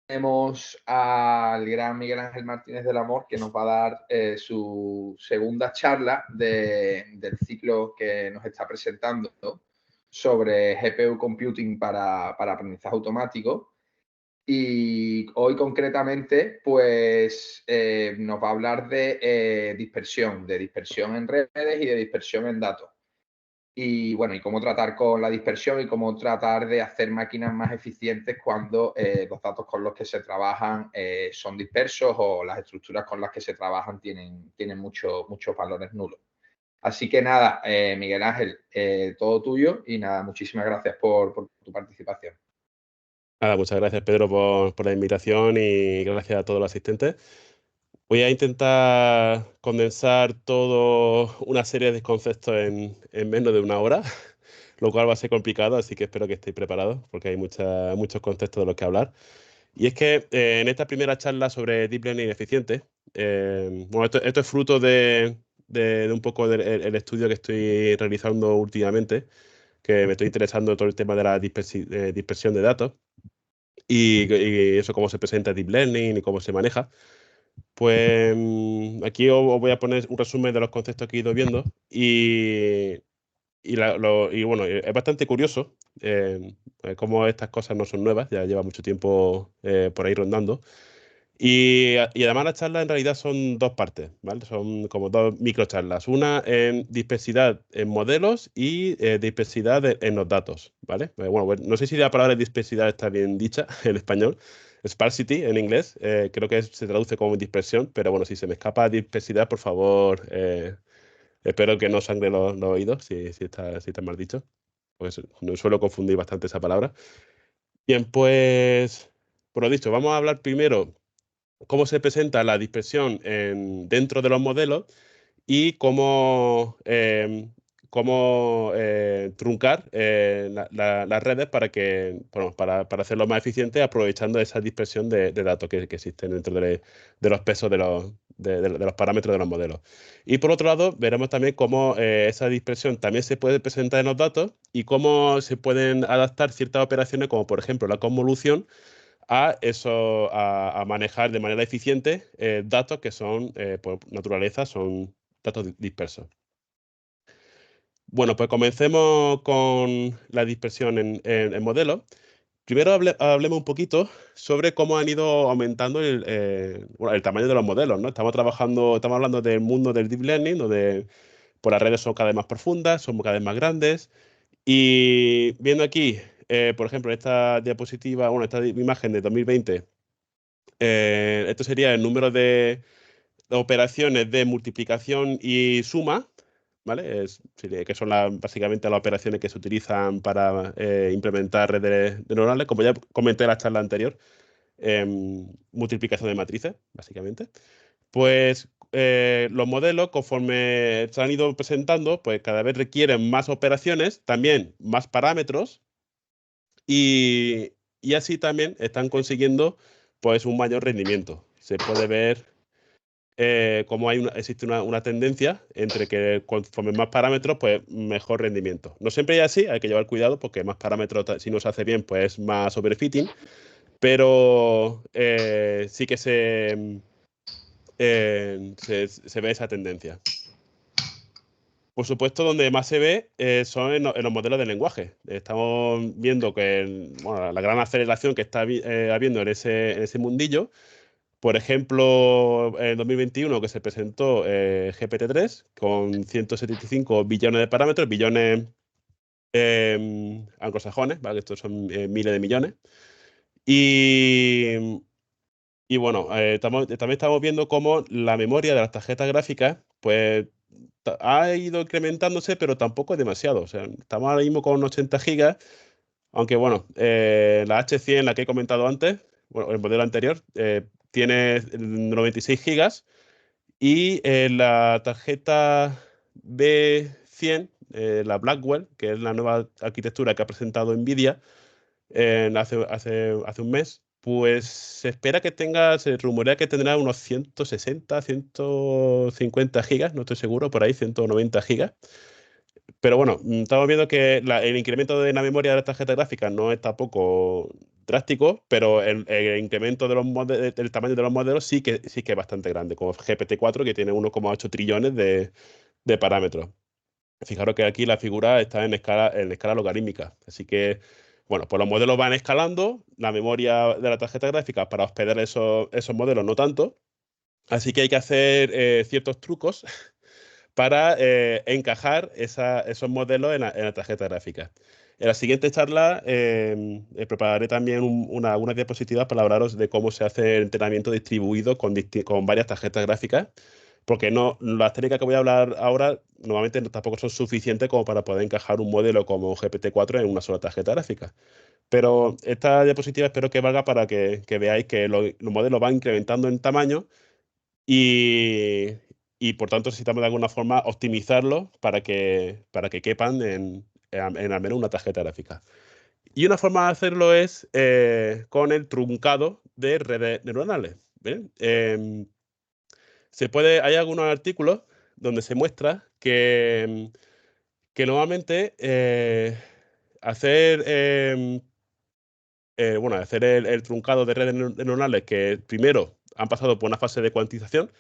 Tenemos al gran Miguel Ángel Martínez del Amor, que nos va a dar su segunda charla del ciclo que nos está presentando sobre GPU Computing para aprendizaje automático. Y hoy concretamente, pues nos va a hablar de dispersión en redes y de dispersión en datos. Y bueno, y cómo tratar con la dispersión y cómo tratar de hacer máquinas más eficientes cuando los datos con los que se trabajan son dispersos o las estructuras con las que se trabajan tienen muchos valores nulos. Así que nada, Miguel Ángel, todo tuyo y nada, muchísimas gracias por tu participación. Nada, muchas gracias Pedro por la invitación y gracias a todos los asistentes. Voy a intentar condensar todo una serie de conceptos en menos de una hora, lo cual va a ser complicado, así que espero que estéis preparados porque hay muchos conceptos de los que hablar. Y es que en esta primera charla sobre Deep Learning eficiente, bueno, esto es fruto de un poco del estudio que estoy realizando últimamente, que me estoy interesando en todo el tema de la dispersión de datos y eso cómo se presenta Deep Learning y cómo se maneja. Pues aquí os voy a poner un resumen de los conceptos que he ido viendo y bueno, es bastante curioso cómo estas cosas no son nuevas, ya lleva mucho tiempo por ahí rondando. Y además las charlas en realidad son dos partes, ¿vale? Son como dos microcharlas. Una en dispersidad en modelos y dispersidad en los datos, ¿vale? Bueno, no sé si la palabra dispersidad está bien dicha en español. Sparsity en inglés, creo que se traduce como dispersión, pero bueno, si se me escapa dispersidad, por favor, espero que no sangre los oídos si está mal dicho, porque no suelo confundir bastante esa palabra. Bien, pues, por lo dicho, vamos a hablar primero cómo se presenta la dispersión dentro de los modelos y cómo truncar las redes bueno, para hacerlo más eficiente aprovechando esa dispersión de datos que existen dentro de los pesos de los parámetros de los modelos. Y por otro lado, veremos también cómo esa dispersión también se puede presentar en los datos y cómo se pueden adaptar ciertas operaciones, como por ejemplo la convolución, a manejar de manera eficiente datos que son, por naturaleza, son datos dispersos. Bueno, pues comencemos con la dispersión en modelos. Primero hablemos un poquito sobre cómo han ido aumentando bueno, el tamaño de los modelos, ¿no? Estamos hablando del mundo del deep learning, donde pues, las redes son cada vez más profundas, son cada vez más grandes. Y viendo aquí, por ejemplo, esta diapositiva, bueno, esta imagen de 2020, esto sería el número de operaciones de multiplicación y suma, ¿vale? Que son básicamente las operaciones que se utilizan para implementar redes neuronales, como ya comenté en la charla anterior, multiplicación de matrices, básicamente. Pues los modelos, conforme se han ido presentando, pues cada vez requieren más operaciones, también más parámetros, y, y así también están consiguiendo pues un mayor rendimiento. Se puede ver cómo existe una tendencia entre que conforme más parámetros, pues mejor rendimiento. No siempre es así, hay que llevar cuidado porque más parámetros, si no se hace bien, pues es más overfitting, pero sí que se ve esa tendencia. Por supuesto, donde más se ve son en los modelos de lenguaje. Estamos viendo que bueno, la gran aceleración que está habiendo en ese mundillo. Por ejemplo, en 2021 que se presentó GPT-3 con 175 billones de parámetros, billones anglosajones, ¿vale? Estos son miles de millones. Y, y bueno, también estamos viendo cómo la memoria de las tarjetas gráficas pues, ha ido incrementándose, pero tampoco es demasiado. O sea, estamos ahora mismo con 80 gigas, aunque bueno, la H100, la que he comentado antes, bueno, el modelo anterior, tiene 96 gigas y la tarjeta B100, la Blackwell, que es la nueva arquitectura que ha presentado Nvidia hace un mes, pues se rumorea que tendrá unos 160, 150 gigas, no estoy seguro, por ahí 190 gigas. Pero bueno, estamos viendo que el incremento de la memoria de la tarjeta gráfica no es tampoco drástico, pero el incremento de del tamaño de los modelos sí que es bastante grande, como GPT-4, que tiene 1,8 trillones de parámetros. Fijaros que aquí la figura está en escala logarítmica. Así que, bueno, pues los modelos van escalando, la memoria de la tarjeta gráfica para hospedar esos modelos no tanto. Así que hay que hacer ciertos trucos para encajar esos modelos en la tarjeta gráfica. En la siguiente charla prepararé también unas diapositivas para hablaros de cómo se hace el entrenamiento distribuido con varias tarjetas gráficas, porque las técnicas que voy a hablar ahora normalmente tampoco son suficientes como para poder encajar un modelo como GPT-4 en una sola tarjeta gráfica. Pero esta diapositiva espero que valga para que veáis que los modelos van incrementando en tamaño y por tanto necesitamos de alguna forma optimizarlo para que quepan en al menos una tarjeta gráfica. Y una forma de hacerlo es con el truncado de redes neuronales. ¿Ven? Hay algunos artículos donde se muestra que normalmente hacer, hacer el truncado de redes neuronales que primero han pasado por una fase de cuantización,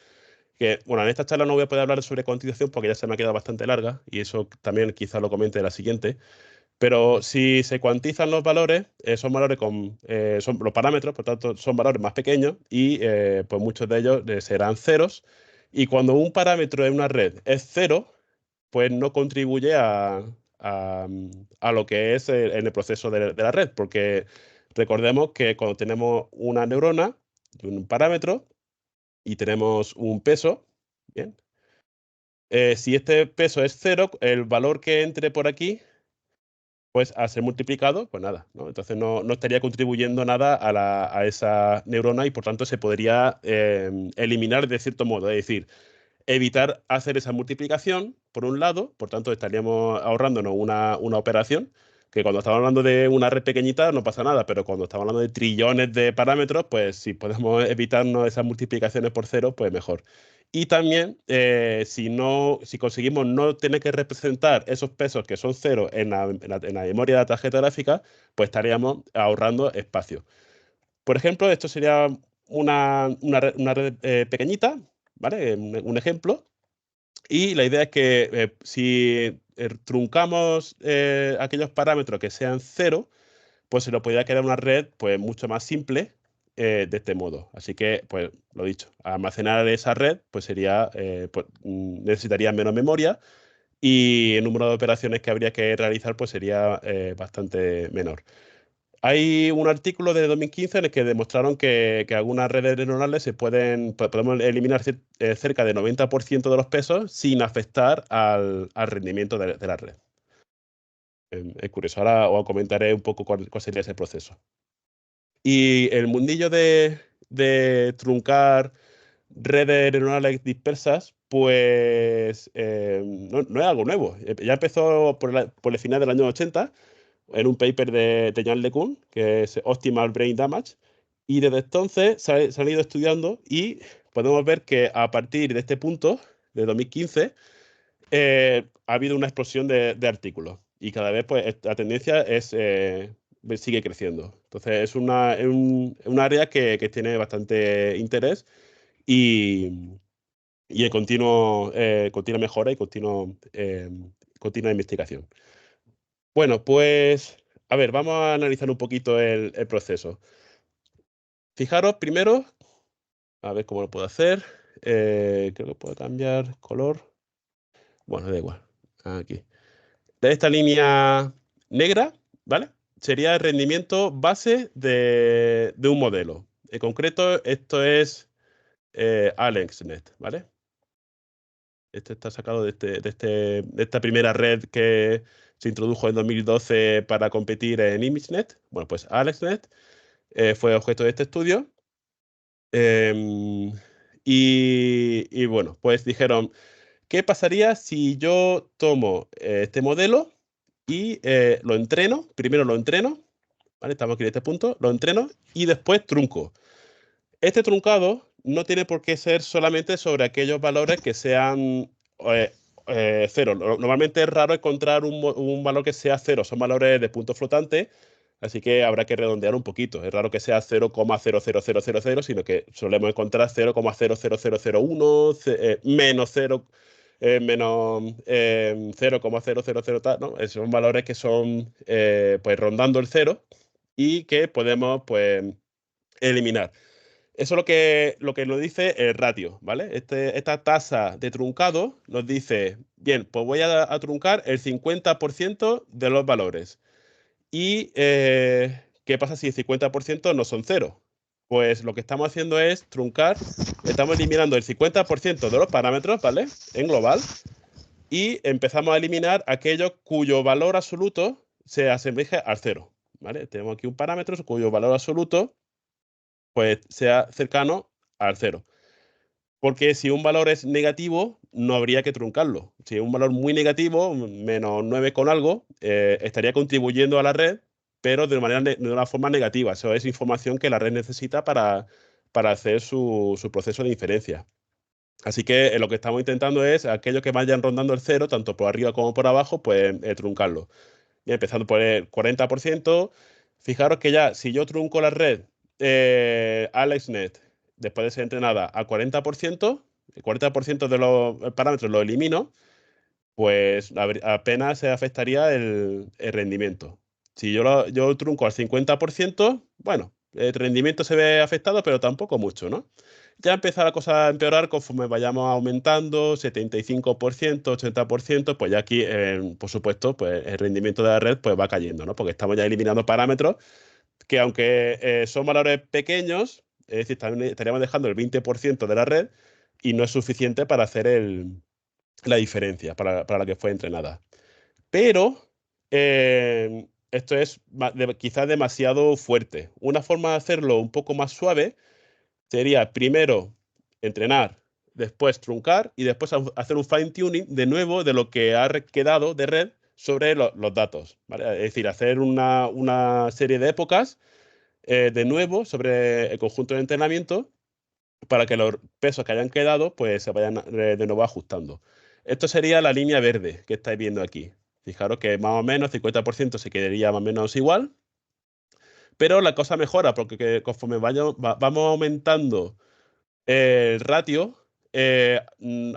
que, bueno, en esta charla no voy a poder hablar sobre cuantización porque ya se me ha quedado bastante larga y eso también quizás lo comente en la siguiente. Pero si se cuantizan los valores, son valores son los parámetros, por tanto, son valores más pequeños y pues muchos de ellos serán ceros. Y cuando un parámetro en una red es cero, pues no contribuye a lo que es en el proceso de la red, porque recordemos que cuando tenemos una neurona, un parámetro, y tenemos un peso, ¿bien? Si este peso es cero, el valor que entre por aquí, pues a ser multiplicado, pues nada, ¿no? Entonces no estaría contribuyendo nada a esa neurona y por tanto se podría eliminar de cierto modo. Es decir, evitar hacer esa multiplicación, por un lado, por tanto estaríamos ahorrándonos una operación, que cuando estamos hablando de una red pequeñita no pasa nada, pero cuando estamos hablando de trillones de parámetros, pues si podemos evitarnos esas multiplicaciones por cero, pues mejor. Y también, si conseguimos no tener que representar esos pesos que son cero en la memoria de la tarjeta gráfica, pues estaríamos ahorrando espacio. Por ejemplo, esto sería una red pequeñita, ¿vale? Un ejemplo. Y la idea es que si truncamos aquellos parámetros que sean cero, pues se nos podría crear una red pues, mucho más simple de este modo. Así que, pues lo dicho, almacenar esa red pues necesitaría menos memoria y el número de operaciones que habría que realizar pues sería bastante menor. Hay un artículo de 2015 en el que demostraron que algunas redes neuronales podemos eliminar cerca del 90% de los pesos sin afectar al rendimiento de la red. Es curioso. Ahora os comentaré un poco cuál sería ese proceso. Y el mundillo de truncar redes neuronales dispersas, pues no es algo nuevo. Ya empezó por el final del año 80 en un paper de Jan LeCun, que es Optimal Brain Damage, y desde entonces se han ido estudiando y podemos ver que a partir de este punto, de 2015, ha habido una explosión de artículos y cada vez pues, la tendencia sigue creciendo. Entonces es un área que tiene bastante interés y en continua mejora y continua investigación. Bueno, pues, a ver, vamos a analizar un poquito el proceso. Fijaros primero, a ver cómo lo puedo hacer. Creo que puedo cambiar color. Bueno, da igual. Aquí. De esta línea negra, ¿vale? Sería el rendimiento base de un modelo. En concreto, esto es AlexNet, ¿vale? Este está sacado de esta primera red que se introdujo en 2012 para competir en ImageNet. Bueno, pues AlexNet fue objeto de este estudio. Y bueno, pues dijeron, ¿qué pasaría si yo tomo este modelo y lo entreno? Primero lo entreno, ¿vale? Estamos aquí en este punto, lo entreno y después trunco. Este truncado no tiene por qué ser solamente sobre aquellos valores que sean cero. Normalmente es raro encontrar un valor que sea cero. Son valores de punto flotante, Así que habrá que redondear un poquito. Es raro que sea 0,00000, sino que solemos encontrar 0,00001, menos 0, menos 0,000 tal, ¿no? Esos son valores que son pues rondando el cero y que podemos pues eliminar. Eso es lo que nos dice el ratio, ¿vale? Esta tasa de truncado nos dice, bien, pues voy a truncar el 50% de los valores. ¿Y qué pasa si el 50% no son cero? Pues lo que estamos haciendo es truncar, estamos eliminando el 50% de los parámetros, ¿vale? En global, y empezamos a eliminar aquellos cuyo valor absoluto se asemeje al cero, ¿vale? Tenemos aquí un parámetro cuyo valor absoluto pues sea cercano al cero. Porque si un valor es negativo, no habría que truncarlo. Si es un valor muy negativo, menos 9 con algo, estaría contribuyendo a la red, pero de una forma negativa. Eso es información que la red necesita para hacer su proceso de inferencia. Así que lo que estamos intentando es aquellos que vayan rondando el cero, tanto por arriba como por abajo, pues truncarlo. Y empezando por el 40%. Fijaros que ya, si yo trunco la red AlexNet después de ser entrenada a 40%, el 40% de los parámetros lo elimino, pues apenas se afectaría el rendimiento. Si yo trunco al 50%, bueno, el rendimiento se ve afectado, pero tampoco mucho, ¿no? Ya empieza la cosa a empeorar conforme vayamos aumentando, 75%, 80%, pues ya aquí, por supuesto, pues el rendimiento de la red pues va cayendo, ¿no? Porque estamos ya eliminando parámetros que aunque son valores pequeños, es decir, estaríamos dejando el 20% de la red y no es suficiente para hacer la diferencia para la que fue entrenada. Pero esto es quizás demasiado fuerte. Una forma de hacerlo un poco más suave sería primero entrenar, después truncar y después hacer un fine tuning de nuevo de lo que ha quedado de red sobre los datos, ¿vale? Es decir, hacer una serie de épocas de nuevo sobre el conjunto de entrenamiento para que los pesos que hayan quedado pues se vayan de nuevo ajustando. Esto sería la línea verde que estáis viendo aquí. Fijaros que más o menos 50% se quedaría más o menos igual, pero la cosa mejora porque conforme vamos aumentando el ratio,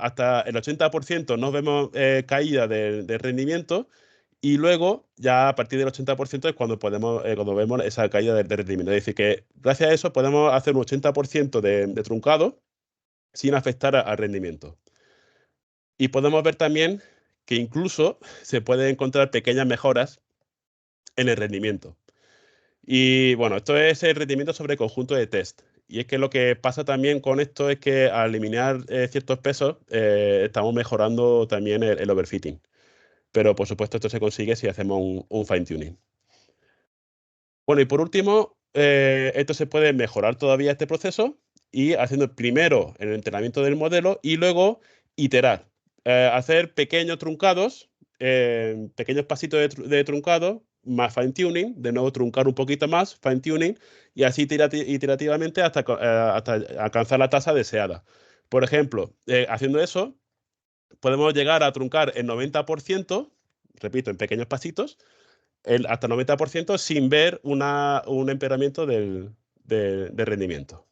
hasta el 80% nos vemos caída del rendimiento y luego ya a partir del 80% es cuando vemos esa caída del rendimiento. Es decir, que gracias a eso podemos hacer un 80% de truncado sin afectar al rendimiento. Y podemos ver también que incluso se pueden encontrar pequeñas mejoras en el rendimiento. Y bueno, esto es el rendimiento sobre conjunto de test. Y es que lo que pasa también con esto es que al eliminar ciertos pesos, estamos mejorando también el overfitting. Pero por supuesto esto se consigue si hacemos un fine tuning. Bueno, y por último, esto se puede mejorar todavía este proceso y haciendo primero el entrenamiento del modelo y luego iterar. Hacer pequeños truncados, pequeños pasitos de truncado, más fine tuning, de nuevo truncar un poquito más, fine tuning, y así iterativamente hasta alcanzar la tasa deseada. Por ejemplo, haciendo eso, podemos llegar a truncar el 90%, repito, en pequeños pasitos, hasta el 90% sin ver un empeoramiento de rendimiento.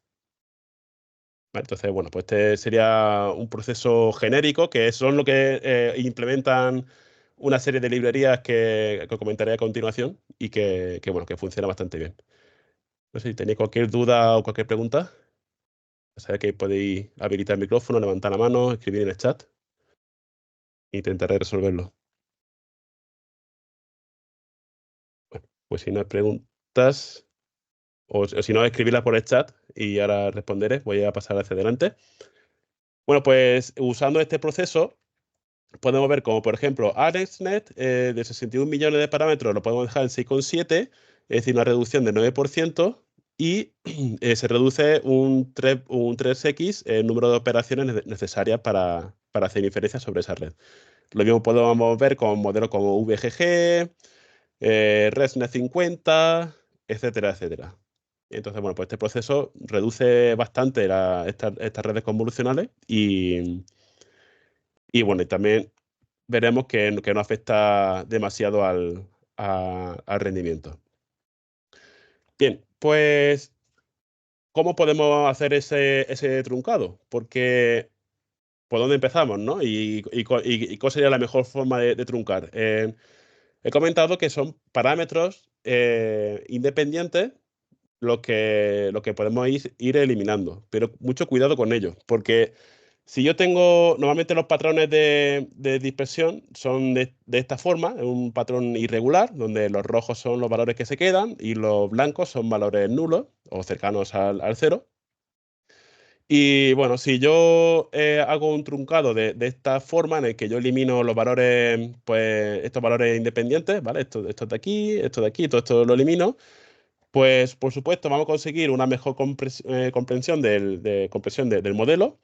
¿Vale? Entonces, bueno, pues este sería un proceso genérico que son lo que implementan una serie de librerías que comentaré a continuación y bueno, que funciona bastante bien. No sé si tenéis cualquier duda o cualquier pregunta. Ya sabéis que podéis habilitar el micrófono, levantar la mano, escribir en el chat. Intentaré resolverlo. Bueno, pues si no hay preguntas, o si no, escribirla por el chat y ahora responderé. Voy a pasar hacia adelante. Bueno, pues usando este proceso podemos ver como, por ejemplo, AlexNet de 61 millones de parámetros lo podemos dejar en 6,7, es decir, una reducción de 9%, y se reduce un 3x el número de operaciones necesarias para hacer inferencias sobre esa red. Lo mismo podemos ver con modelos como VGG, ResNet 50, etcétera, etcétera. Entonces, bueno, pues este proceso reduce bastante estas redes convolucionales y bueno, y también veremos que no afecta demasiado al rendimiento. Bien, pues, ¿cómo podemos hacer ese truncado? Porque, ¿por dónde empezamos, no? Y cuál sería la mejor forma de truncar. He comentado que son parámetros independientes lo que podemos ir eliminando, pero mucho cuidado con ello, porque si yo tengo, normalmente los patrones de dispersión son de esta forma, es un patrón irregular, donde los rojos son los valores que se quedan y los blancos son valores nulos o cercanos al cero. Y bueno, si yo hago un truncado de esta forma en el que yo elimino los valores, pues estos valores independientes, ¿vale? Esto de aquí, todo esto lo elimino, pues por supuesto vamos a conseguir una mejor comprensión del modelo,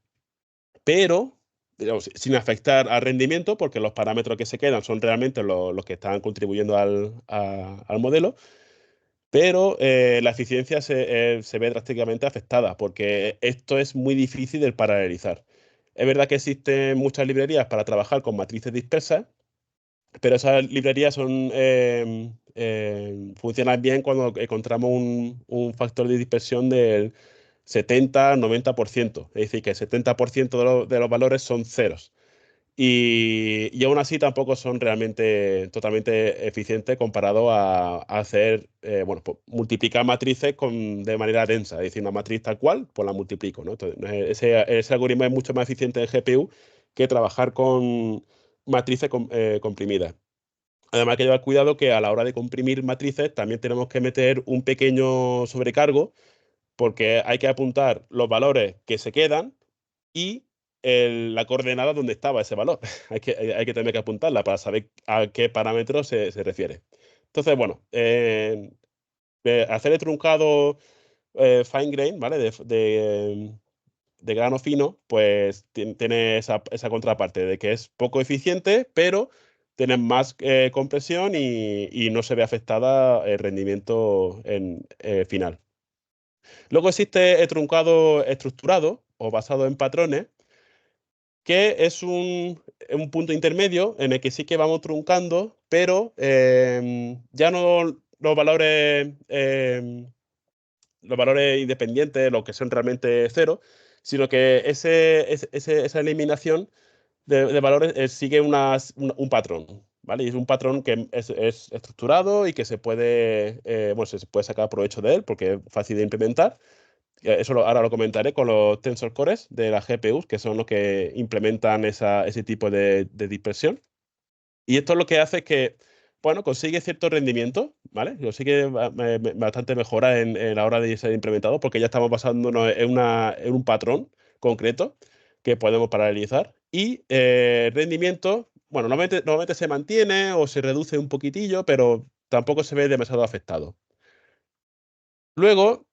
pero digamos, sin afectar al rendimiento, porque los parámetros que se quedan son realmente los que están contribuyendo al modelo, pero la eficiencia se ve drásticamente afectada, porque esto es muy difícil de paralelizar. Es verdad que existen muchas librerías para trabajar con matrices dispersas, pero esas librerías funcionan bien cuando encontramos un factor de dispersión del 70-90%. Es decir, que el 70% de los valores son ceros. Y aún así tampoco son realmente totalmente eficientes comparado a hacer, bueno, pues multiplicar matrices de manera densa. Es decir, una matriz tal cual, pues la multiplico, ¿no? Entonces, ese algoritmo es mucho más eficiente en GPU que trabajar con matrices comprimidas. Además, hay que llevar cuidado que a la hora de comprimir matrices también tenemos que meter un pequeño sobrecargo porque hay que apuntar los valores que se quedan y la coordenada donde estaba ese valor. Hay que tener que apuntarla para saber a qué parámetro se refiere. Entonces, bueno, hacer el truncado fine grain, ¿vale? De grano fino, pues tiene esa contraparte de que es poco eficiente, pero tiene más compresión y no se ve afectada el rendimiento final. Luego existe el truncado estructurado o basado en patrones, que es un punto intermedio en el que sí que vamos truncando, pero ya no los valores independientes, los que son realmente cero, sino que esa eliminación de valores sigue un patrón, ¿vale? Y es un patrón que es estructurado y que bueno, se puede sacar provecho de él porque es fácil de implementar. Eso ahora lo comentaré con los Tensor Cores de las GPUs, que son los que implementan ese tipo de dispersión. Y esto lo que hace es que, bueno, consigue cierto rendimiento, ¿vale? Consigue bastante mejora en la hora de ser implementado, porque ya estamos basándonos en un patrón concreto que podemos paralelizar. Y rendimiento, bueno, normalmente se mantiene o se reduce un poquitillo, pero tampoco se ve demasiado afectado. Luego,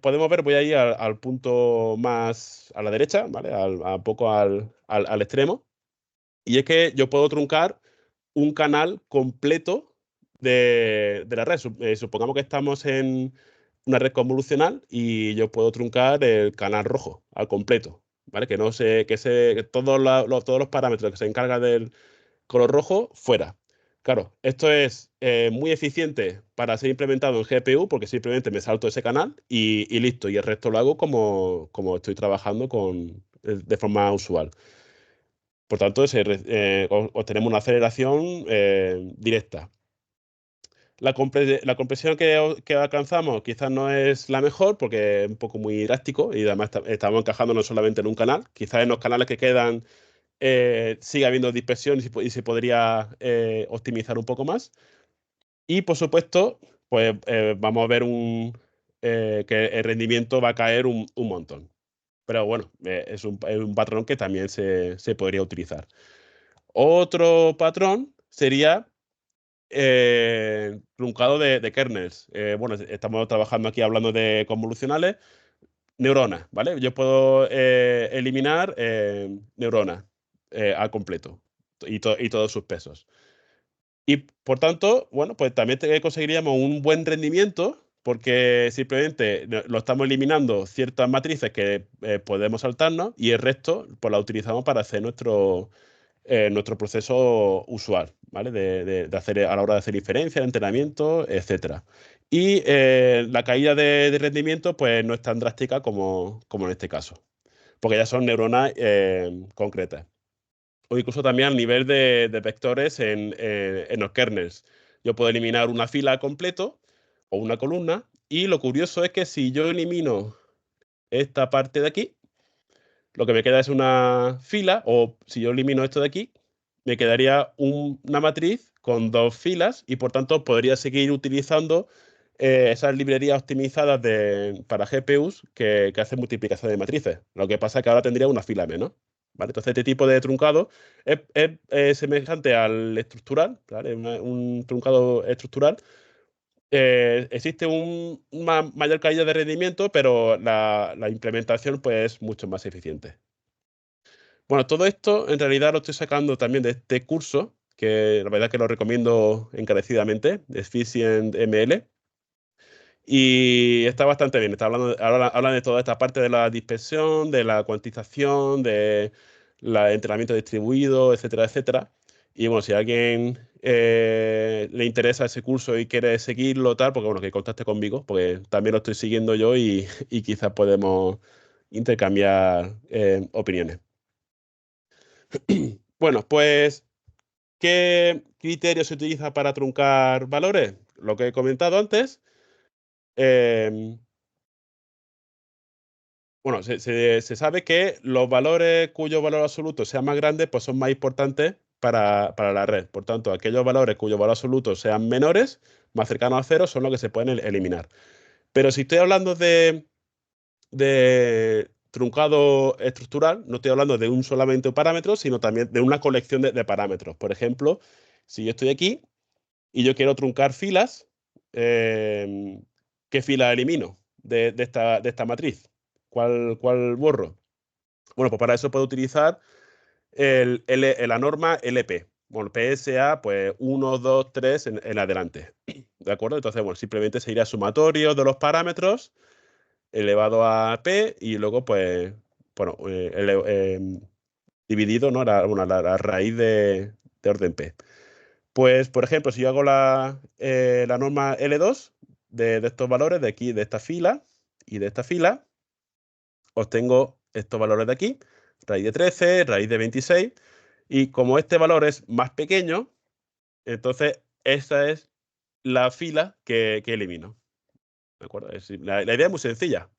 podemos ver, voy a ir al punto más a la derecha, ¿vale? Un poco al extremo. Y es que yo puedo truncar un canal completo de la red. Supongamos que estamos en una red convolucional y yo puedo truncar el canal rojo al completo, ¿vale? Que no sé, que todos los parámetros que se encargan del color rojo, fuera. Claro, esto es muy eficiente para ser implementado en GPU porque simplemente me salto ese canal y listo. Y el resto lo hago como estoy trabajando de forma usual. Por tanto, obtenemos una aceleración directa. La compresión que alcanzamos quizás no es la mejor porque es un poco muy drástico y además estamos encajando no solamente en un canal, quizás en los canales que quedan sigue habiendo dispersión y se podría optimizar un poco más. Y por supuesto, pues vamos a ver que el rendimiento va a caer un montón. Pero bueno, es un patrón que también se podría utilizar. Otro patrón sería truncado de kernels. Bueno, estamos trabajando aquí hablando de convolucionales. Neuronas, ¿vale? Yo puedo eliminar neuronas al completo y todos sus pesos. Y por tanto, bueno, pues también conseguiríamos un buen rendimiento porque simplemente lo estamos eliminando ciertas matrices que podemos saltarnos y el resto pues la utilizamos para hacer nuestro proceso usual, ¿vale? De hacer a la hora de hacer inferencia, entrenamiento, etcétera. Y la caída de rendimiento pues no es tan drástica como en este caso, porque ya son neuronas concretas. O incluso también al nivel de vectores en los kernels. Yo puedo eliminar una fila completo o una columna, y lo curioso es que si yo elimino esta parte de aquí, lo que me queda es una fila, o si yo elimino esto de aquí, me quedaría una matriz con dos filas, y por tanto podría seguir utilizando esas librerías optimizadas para GPUs que hacen multiplicación de matrices. Lo que pasa es que ahora tendría una fila menos. ¿Vale? Entonces, este tipo de truncado es semejante al estructural, ¿vale? Un truncado estructural. Existe una mayor caída de rendimiento, pero la implementación pues, es mucho más eficiente. Bueno, todo esto en realidad lo estoy sacando también de este curso, que la verdad que lo recomiendo encarecidamente, Efficient ML. Y está bastante bien. Hablan de toda esta parte de la dispersión, de la cuantización, de entrenamiento distribuido, etcétera, etcétera. Y bueno, si a alguien le interesa ese curso y quiere seguirlo, tal, porque bueno, que contacte conmigo, porque también lo estoy siguiendo yo y quizás podemos intercambiar opiniones. Bueno, pues, ¿qué criterio se utiliza para truncar valores? Lo que he comentado antes. em, Bueno, se sabe que los valores cuyo valor absoluto sea más grande, pues son más importantes para la red. Por tanto, aquellos valores cuyo valor absoluto sean menores, más cercanos a cero, son los que se pueden eliminar. Pero si estoy hablando de truncado estructural, no estoy hablando de un solamente un parámetro, sino también de una colección de parámetros. Por ejemplo, si yo estoy aquí y yo quiero truncar filas, eh, ¿qué fila elimino de esta matriz? ¿Cuál borro? Bueno, pues para eso puedo utilizar la norma LP. Bueno, PSA, pues 1, 2, 3 en adelante. ¿De acuerdo? Entonces, bueno, simplemente sería sumatorio de los parámetros elevado a P, y luego, pues, bueno, dividido, ¿no? La raíz de orden P. Pues, por ejemplo, si yo hago la norma L2 de estos valores de aquí, de esta fila y de esta fila, obtengo estos valores de aquí, raíz de 13, raíz de 26, y como este valor es más pequeño, entonces esta es la fila que elimino. ¿De acuerdo? La idea es muy sencilla.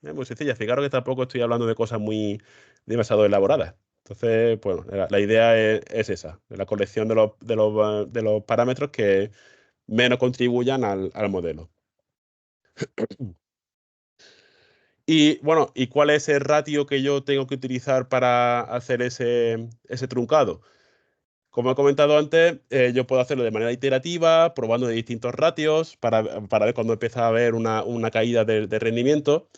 Fijaros que tampoco estoy hablando de cosas muy demasiado elaboradas. Entonces, bueno, la idea es esa, la colección de los parámetros que menos contribuyan al modelo. Y bueno, ¿y cuál es el ratio que yo tengo que utilizar para hacer ese truncado? Como he comentado antes, yo puedo hacerlo de manera iterativa, probando de distintos ratios para ver cuándo empieza a haber una caída de rendimiento,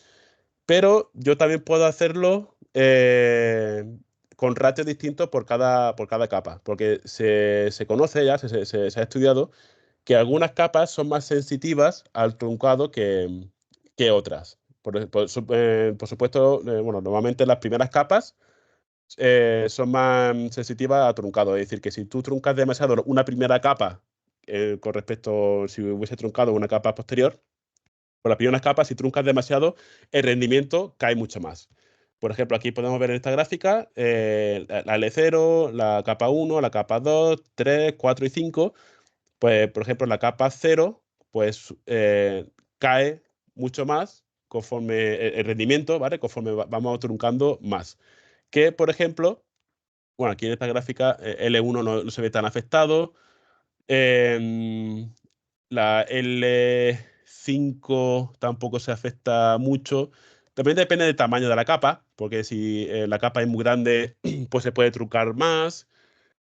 pero yo también puedo hacerlo con ratios distintos por cada capa, porque se conoce ya, se ha estudiado que algunas capas son más sensitivas al truncado que otras. Por supuesto, bueno, normalmente las primeras capas son más sensitivas a truncado. Es decir, que si tú truncas demasiado una primera capa con respecto si hubiese truncado una capa posterior, por las primeras capas, si truncas demasiado, el rendimiento cae mucho más. Por ejemplo, aquí podemos ver en esta gráfica la L0, la capa 1, la capa 2, 3, 4 y 5. Pues, por ejemplo, la capa 0, pues cae mucho más conforme el rendimiento, ¿vale? Conforme vamos truncando más. Que, por ejemplo, bueno, aquí en esta gráfica L1 no se ve tan afectado. em, la L5 tampoco se afecta mucho. También depende del tamaño de la capa, porque si la capa es muy grande, pues se puede truncar más.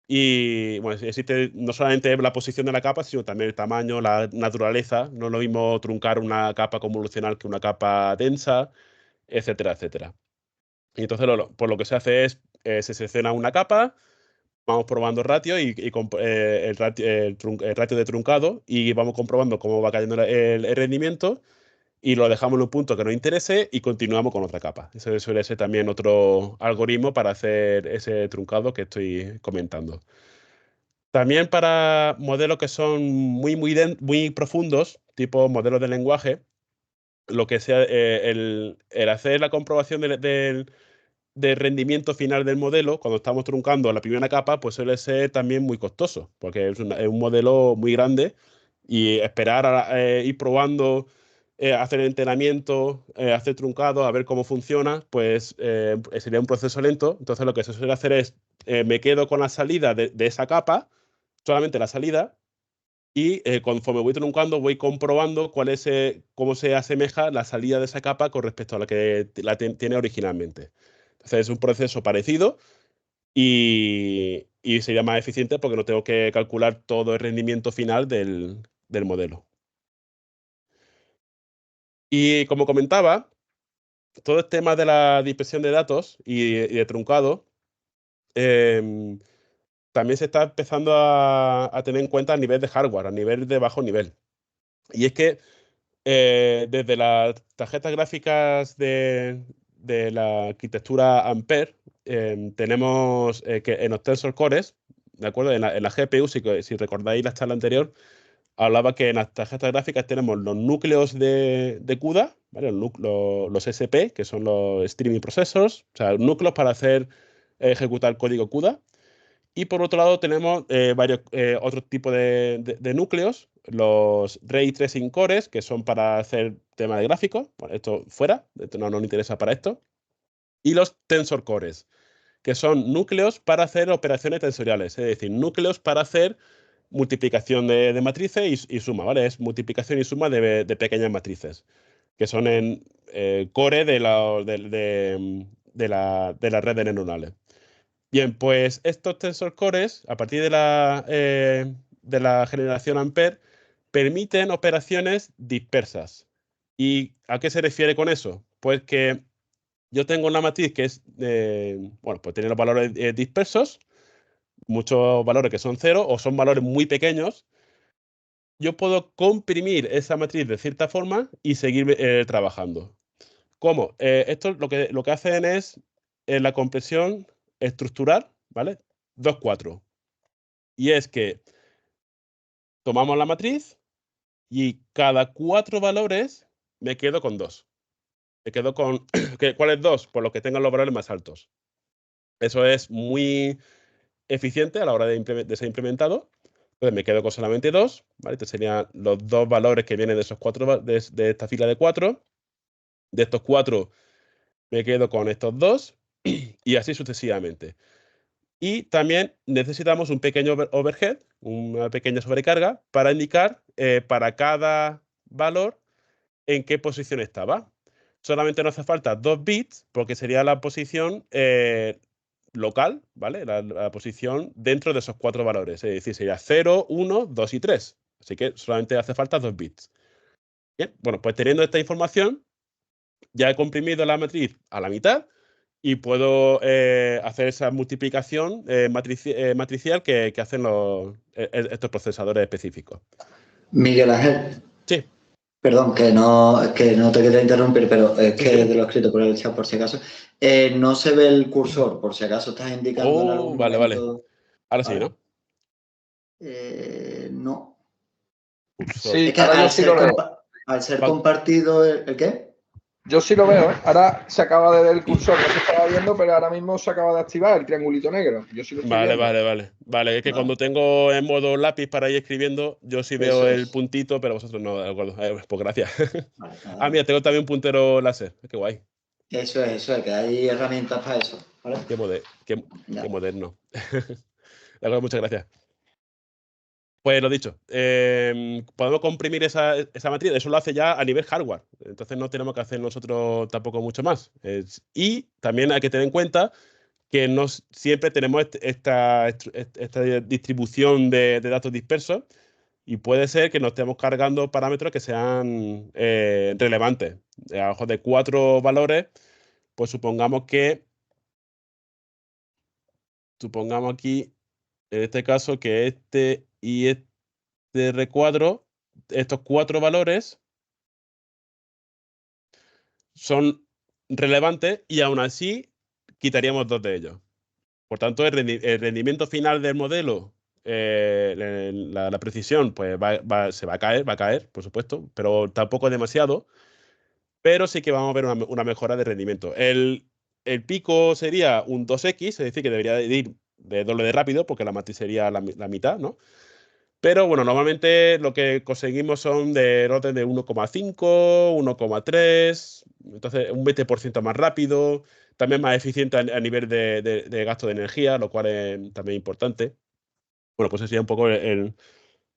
Y bueno, existe no solamente la posición de la capa, sino también el tamaño, la naturaleza. No es lo mismo truncar una capa convolucional que una capa densa, etcétera, etcétera. Y entonces, por lo que se hace es, se selecciona una capa, vamos probando ratio el ratio de truncado, y vamos comprobando cómo va cayendo el rendimiento, y lo dejamos en un punto que nos interese y continuamos con otra capa. Eso suele ser también otro algoritmo para hacer ese truncado que estoy comentando. También para modelos que son muy, muy, muy profundos, tipo modelos de lenguaje, lo que sea el hacer la comprobación del rendimiento final del modelo, cuando estamos truncando la primera capa, pues suele ser también muy costoso, porque es un modelo muy grande y esperar a ir probando, hacer el entrenamiento, hacer truncado, a ver cómo funciona, pues sería un proceso lento. Entonces lo que se suele hacer es, me quedo con la salida de esa capa, solamente la salida, y conforme voy truncando, voy comprobando cómo se asemeja la salida de esa capa con respecto a la que tiene originalmente. Entonces es un proceso parecido y sería más eficiente porque no tengo que calcular todo el rendimiento final del modelo. Y como comentaba, todo el tema de la dispersión de datos y de truncado em, también se está empezando a tener en cuenta a nivel de hardware, a nivel de bajo nivel. Y es que desde las tarjetas gráficas de la arquitectura Ampere, tenemos que en los Tensor Cores, ¿de acuerdo? En la GPU, si recordáis la charla anterior, hablaba que en las tarjetas gráficas tenemos los núcleos de CUDA, ¿vale? Los SP, que son los Streaming Processors, o sea, núcleos para ejecutar código CUDA. Y por otro lado tenemos varios otros tipos de núcleos, los Ray Tracing Cores, que son para hacer temas de gráficos, bueno, esto fuera, esto no nos interesa para esto, y los Tensor Cores, que son núcleos para hacer operaciones tensoriales, es decir, núcleos para hacer multiplicación de matrices y suma, ¿vale? Es multiplicación y suma de pequeñas matrices, que son en core de la red de neuronales. Bien, pues estos tensor cores, a partir de la generación Ampere, permiten operaciones dispersas. ¿Y a qué se refiere con eso? Pues que yo tengo una matriz que es, bueno, pues tiene los valores dispersos, muchos valores que son cero o son valores muy pequeños. Yo puedo comprimir esa matriz de cierta forma y seguir trabajando. ¿Cómo? Esto lo que hacen es la compresión estructural, ¿vale? 2-4. Y es que tomamos la matriz y cada 4 valores me quedo con 2. Me quedo con... ¿Cuáles 2? Por los que tengan los valores más altos. Eso es muy eficiente a la hora de ser implementado. Entonces me quedo con solamente 2, ¿vale? Estos serían los 2 valores que vienen de esos 4, de esta fila de 4. De estos 4 me quedo con estos 2 y así sucesivamente. Y también necesitamos un pequeño overhead, una pequeña sobrecarga, para indicar para cada valor en qué posición estaba. Solamente nos hace falta 2 bits porque sería la posición local, ¿vale? La posición dentro de esos 4 valores. Es decir, sería 0, 1, 2 y 3. Así que solamente hace falta 2 bits. Bien, bueno, pues teniendo esta información, ya he comprimido la matriz a la mitad y puedo hacer esa multiplicación matricial que hacen estos procesadores específicos. Miguel Ángel, Sí, perdón, que no te quería interrumpir, pero es sí, que sí. te lo he escrito por el chat por si acaso. No se ve el cursor, por si acaso estás indicando en Oh, algún vale, vale. momento. Ahora sí, Vale. ¿no? No. Cursor. Es Sí, que ahora yo sí lo veo. al ser ¿Cuál? compartido, ¿el qué? Yo sí lo veo, ¿eh? Ahora se acaba de ver el cursor, no se estaba viendo, pero ahora mismo se acaba de activar el triangulito negro. Yo sí lo estoy Vale, viendo. vale, vale. Vale, es que Vale, cuando tengo en modo lápiz para ir escribiendo, yo sí veo eso el es. puntito, pero vosotros no, de acuerdo. Pues gracias. Vale, nada, Ah, mira, nada. tengo también un puntero láser. Qué guay. Eso es, que hay herramientas para eso. ¿Vale? Qué Ya. moderno. De acuerdo, muchas gracias. Pues lo dicho, podemos comprimir esa matriz, eso lo hace ya a nivel hardware, entonces no tenemos que hacer nosotros tampoco mucho más. Y también hay que tener en cuenta que no siempre tenemos esta distribución de datos dispersos y puede ser que nos estemos cargando parámetros que sean relevantes. Abajo de 4 valores, pues supongamos aquí, en este caso, que este y este recuadro, estos 4 valores son relevantes y aún así quitaríamos 2 de ellos. Por tanto, el rendimiento final del modelo la precisión pues se va a caer, por supuesto, pero tampoco demasiado. Pero sí que vamos a ver una mejora de rendimiento. El pico sería un 2x, es decir, que debería de ir de doble de rápido, porque la matriz sería la mitad, ¿no? Pero bueno, normalmente lo que conseguimos son de orden de 1,5, 1,3, entonces un 20% más rápido, también más eficiente a nivel de gasto de energía, lo cual es también importante. Bueno, pues ese sería un poco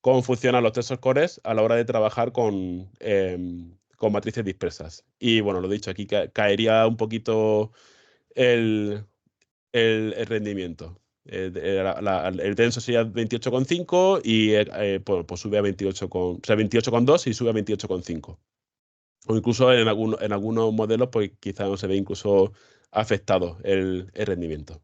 cómo funcionan los tensor cores a la hora de trabajar con matrices dispersas. Y bueno, lo dicho, aquí caería un poquito el rendimiento. El denso sería 28,5 y pues sube a 28,2 y sube a 28,5. O incluso en algunos modelos, pues quizás no se ve incluso afectado el rendimiento.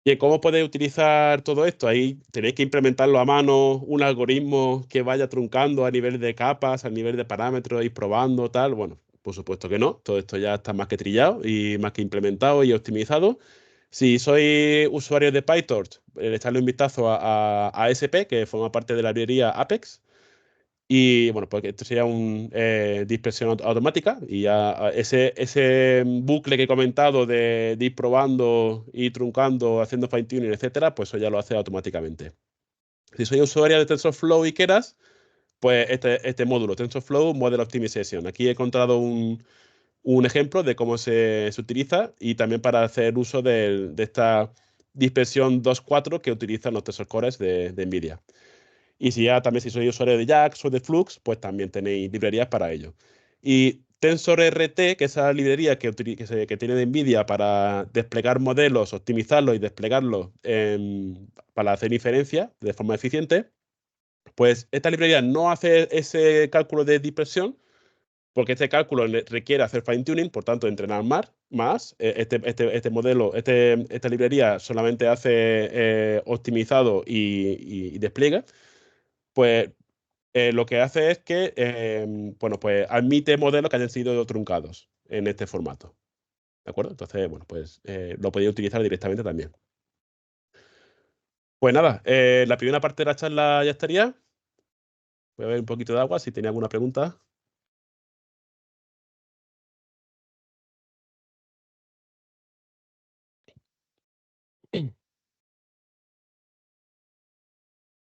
¿Y cómo podéis utilizar todo esto? Ahí tenéis que implementarlo a mano, un algoritmo que vaya truncando a nivel de capas, a nivel de parámetros, ir probando, tal. Bueno, por supuesto que no. Todo esto ya está más que trillado y más que implementado y optimizado. Si sois usuarios de PyTorch, echarle un vistazo a ASP, que forma parte de la librería Apex. Y bueno, pues esto sería una dispersión automática. Y ya ese bucle que he comentado de ir probando, ir truncando, haciendo fine-tuning, etcétera, pues eso ya lo hace automáticamente. Si soy usuario de TensorFlow y Keras, pues este módulo, TensorFlow Model Optimization. Aquí he encontrado un ejemplo de cómo se utiliza y también para hacer uso de esta dispersión 2.4 que utilizan los Tensor Cores de NVIDIA. Y si ya también si sois usuario de JAX o de Flux, pues también tenéis librerías para ello. Y TensorRT, que es esa librería que tiene de NVIDIA para desplegar modelos, optimizarlos y desplegarlos para hacer inferencia de forma eficiente, pues esta librería no hace ese cálculo de dispersión, porque este cálculo requiere hacer fine-tuning, por tanto, entrenar más. Este modelo, esta librería solamente hace optimizado y despliega. Pues lo que hace es que, bueno, pues admite modelos que hayan sido truncados en este formato. ¿De acuerdo? Entonces, bueno, pues lo podéis utilizar directamente también. Pues nada, la primera parte de la charla ya estaría. Voy a ver un poquito de agua si tenía alguna pregunta.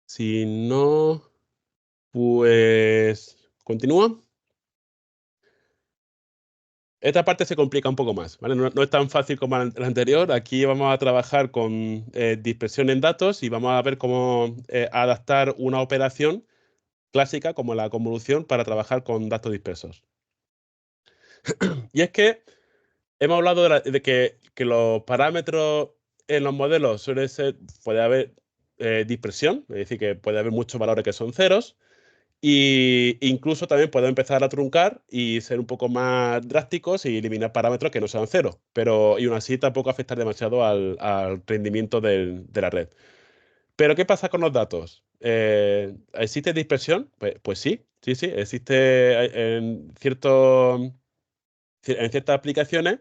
Si no, pues continúa. Esta parte se complica un poco más, ¿vale? No es tan fácil como la anterior. Aquí vamos a trabajar con dispersión en datos y vamos a ver cómo adaptar una operación clásica como la convolución para trabajar con datos dispersos. Y es que hemos hablado de que los parámetros en los modelos puede haber dispersión, es decir, que puede haber muchos valores que son ceros, e incluso también puedo empezar a truncar y ser un poco más drásticos y eliminar parámetros que no sean cero, pero y aún así tampoco afectar demasiado al rendimiento de la red. Pero ¿qué pasa con los datos? ¿Existe dispersión? Pues sí, sí, existe en ciertas aplicaciones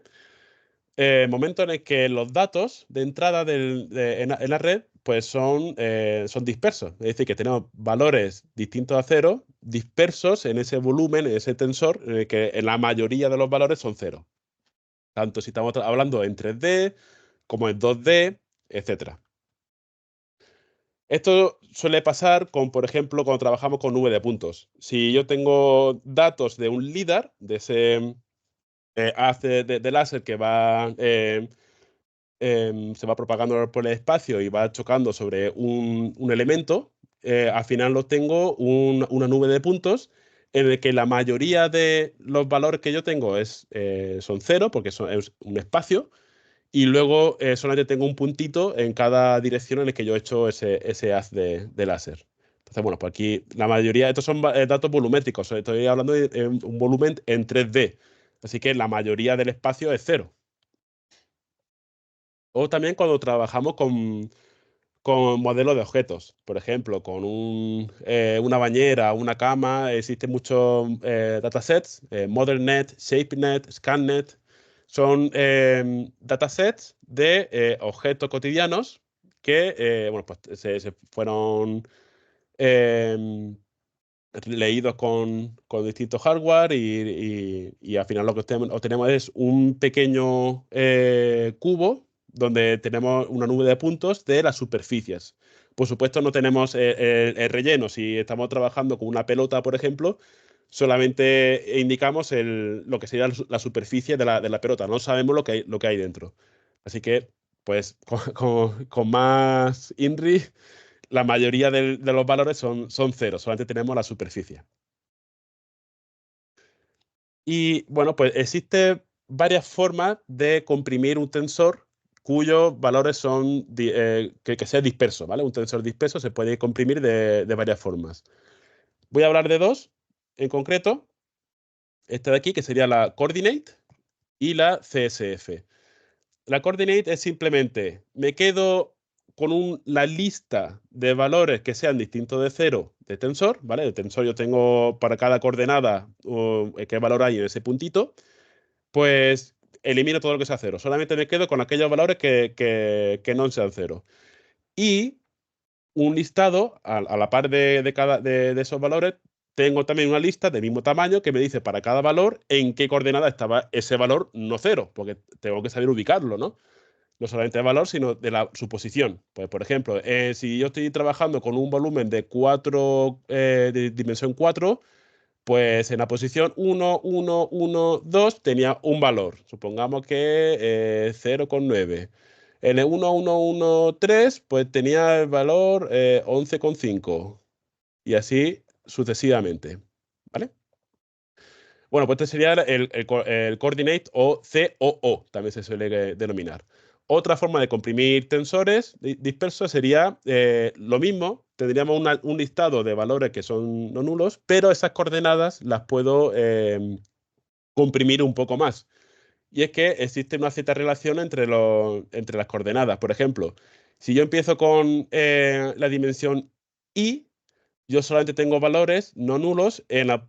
momentos en el que los datos de entrada en la red pues son dispersos. Es decir, que tenemos valores distintos a cero, dispersos en ese volumen, en ese tensor, en el que en la mayoría de los valores son cero. Tanto si estamos hablando en 3D como en 2D, etc. Esto suele pasar con, por ejemplo, cuando trabajamos con nube de puntos. Si yo tengo datos de un LiDAR, de ese haz de láser que se va propagando por el espacio y va chocando sobre un elemento, al final lo tengo una nube de puntos en el que la mayoría de los valores que yo tengo son cero, porque es un espacio, y luego solamente tengo un puntito en cada dirección en el que yo he hecho ese haz de láser. Entonces, bueno, pues aquí la mayoría, estos son datos volumétricos, estoy hablando de un volumen en 3D, así que la mayoría del espacio es cero. O también cuando trabajamos con modelos de objetos, por ejemplo, con una bañera, una cama, existen muchos datasets, ModernNet, ShapeNet, ScanNet, son datasets de objetos cotidianos que bueno, pues se fueron leídos con distintos hardware y al final lo que obtenemos es un pequeño cubo donde tenemos una nube de puntos de las superficies. Por supuesto, no tenemos el relleno. Si estamos trabajando con una pelota, por ejemplo, solamente indicamos lo que sería la superficie de la pelota. No sabemos lo que hay dentro. Así que, pues, con más INRI, la mayoría de los valores son cero, solamente tenemos la superficie. Y bueno, pues existen varias formas de comprimir un tensor cuyos valores son que sea disperso, ¿vale? Un tensor disperso se puede comprimir de varias formas. Voy a hablar de dos en concreto. Esta de aquí, que sería la coordinate y la CSF. La coordinate es simplemente, me quedo con la lista de valores que sean distintos de 0 de tensor, ¿vale? De tensor yo tengo para cada coordenada qué valor hay en ese puntito, pues elimino todo lo que sea 0. Solamente me quedo con aquellos valores que no sean 0. Y un listado, a la par de esos valores, tengo también una lista del mismo tamaño que me dice para cada valor en qué coordenada estaba ese valor no 0, porque tengo que saber ubicarlo, ¿no? No solamente el valor, sino de su posición. Pues, por ejemplo, si yo estoy trabajando con un volumen de de dimensión 4, pues en la posición 1, 1, 1, 2 tenía un valor. Supongamos que 0,9. En el 1, 1, 1, 3, pues tenía el valor 11,5. Y así sucesivamente. ¿Vale? Bueno, pues este sería el coordinate o COO, también se suele denominar. Otra forma de comprimir tensores dispersos sería lo mismo. Tendríamos un listado de valores que son no nulos, pero esas coordenadas las puedo comprimir un poco más. Y es que existe una cierta relación entre las coordenadas. Por ejemplo, si yo empiezo con la dimensión i, yo solamente tengo valores no nulos en la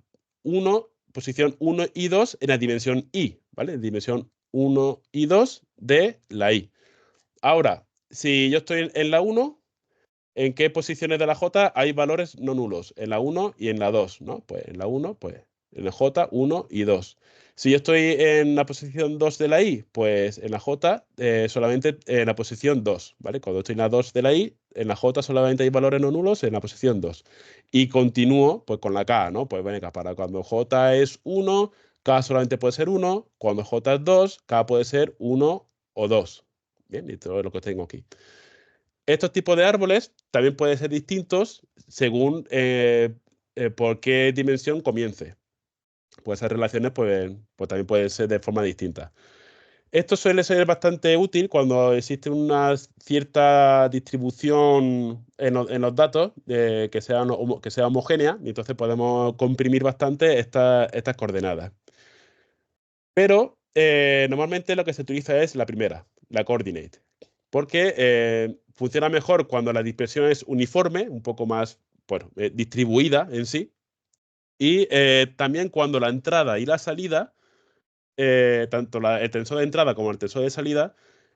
posición 1 y 2 en la dimensión i, ¿vale? Dimensión 1 y 2 de la i. Ahora, si yo estoy en la 1, ¿en qué posiciones de la j hay valores no nulos? En la 1 y en la 2, ¿no? Pues en la 1, pues en la j, 1 y 2. Si yo estoy en la posición 2 de la i, pues en la j solamente en la posición 2, ¿vale? Cuando estoy en la 2 de la i, en la j solamente hay valores no nulos en la posición 2. Y continúo pues con la k, ¿no? Pues venga, para cuando j es 1, k solamente puede ser 1. Cuando j es 2, k puede ser 1 o 2. Bien, y todo lo que tengo aquí. Estos tipos de árboles también pueden ser distintos según por qué dimensión comience. Pues esas relaciones pues también pueden ser de forma distinta. Esto suele ser bastante útil cuando existe una cierta distribución en los datos que sea homogénea, y entonces podemos comprimir bastante estas coordenadas. Pero normalmente lo que se utiliza es la primera, la coordinate, porque funciona mejor cuando la dispersión es uniforme, un poco más distribuida en sí, y también cuando la entrada y la salida, tanto el tensor de entrada como el tensor de salida,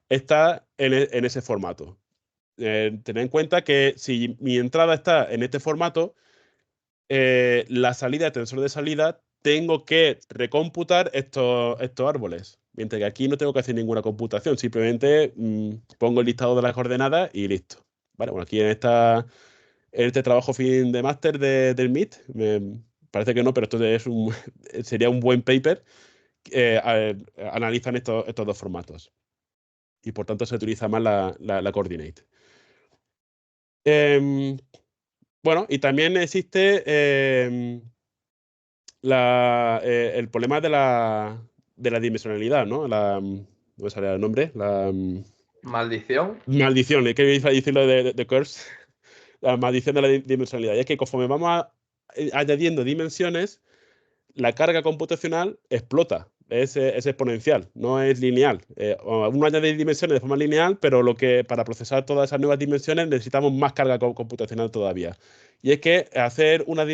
está en ese formato. Tened en cuenta que si mi entrada está en este formato, la salida, el tensor de salida, tengo que recomputar estos árboles. Mientras que aquí no tengo que hacer ninguna computación, simplemente pongo el listado de las coordenadas y listo. Vale, bueno, aquí en este trabajo fin de máster del MIT, me parece que no, pero esto sería un buen paper. Analizan estos dos formatos. Y por tanto se utiliza más la coordinate. Bueno, y también existe el problema de la dimensionalidad, ¿no? ¿Cómo me sale el nombre? Maldición. Maldición, es que iba a decirlo de curse. La maldición de la dimensionalidad. Y es que conforme vamos añadiendo dimensiones, la carga computacional explota. Es exponencial, no es lineal. Uno añade dimensiones de forma lineal, pero para procesar todas esas nuevas dimensiones necesitamos más carga computacional todavía. Y es que hacer una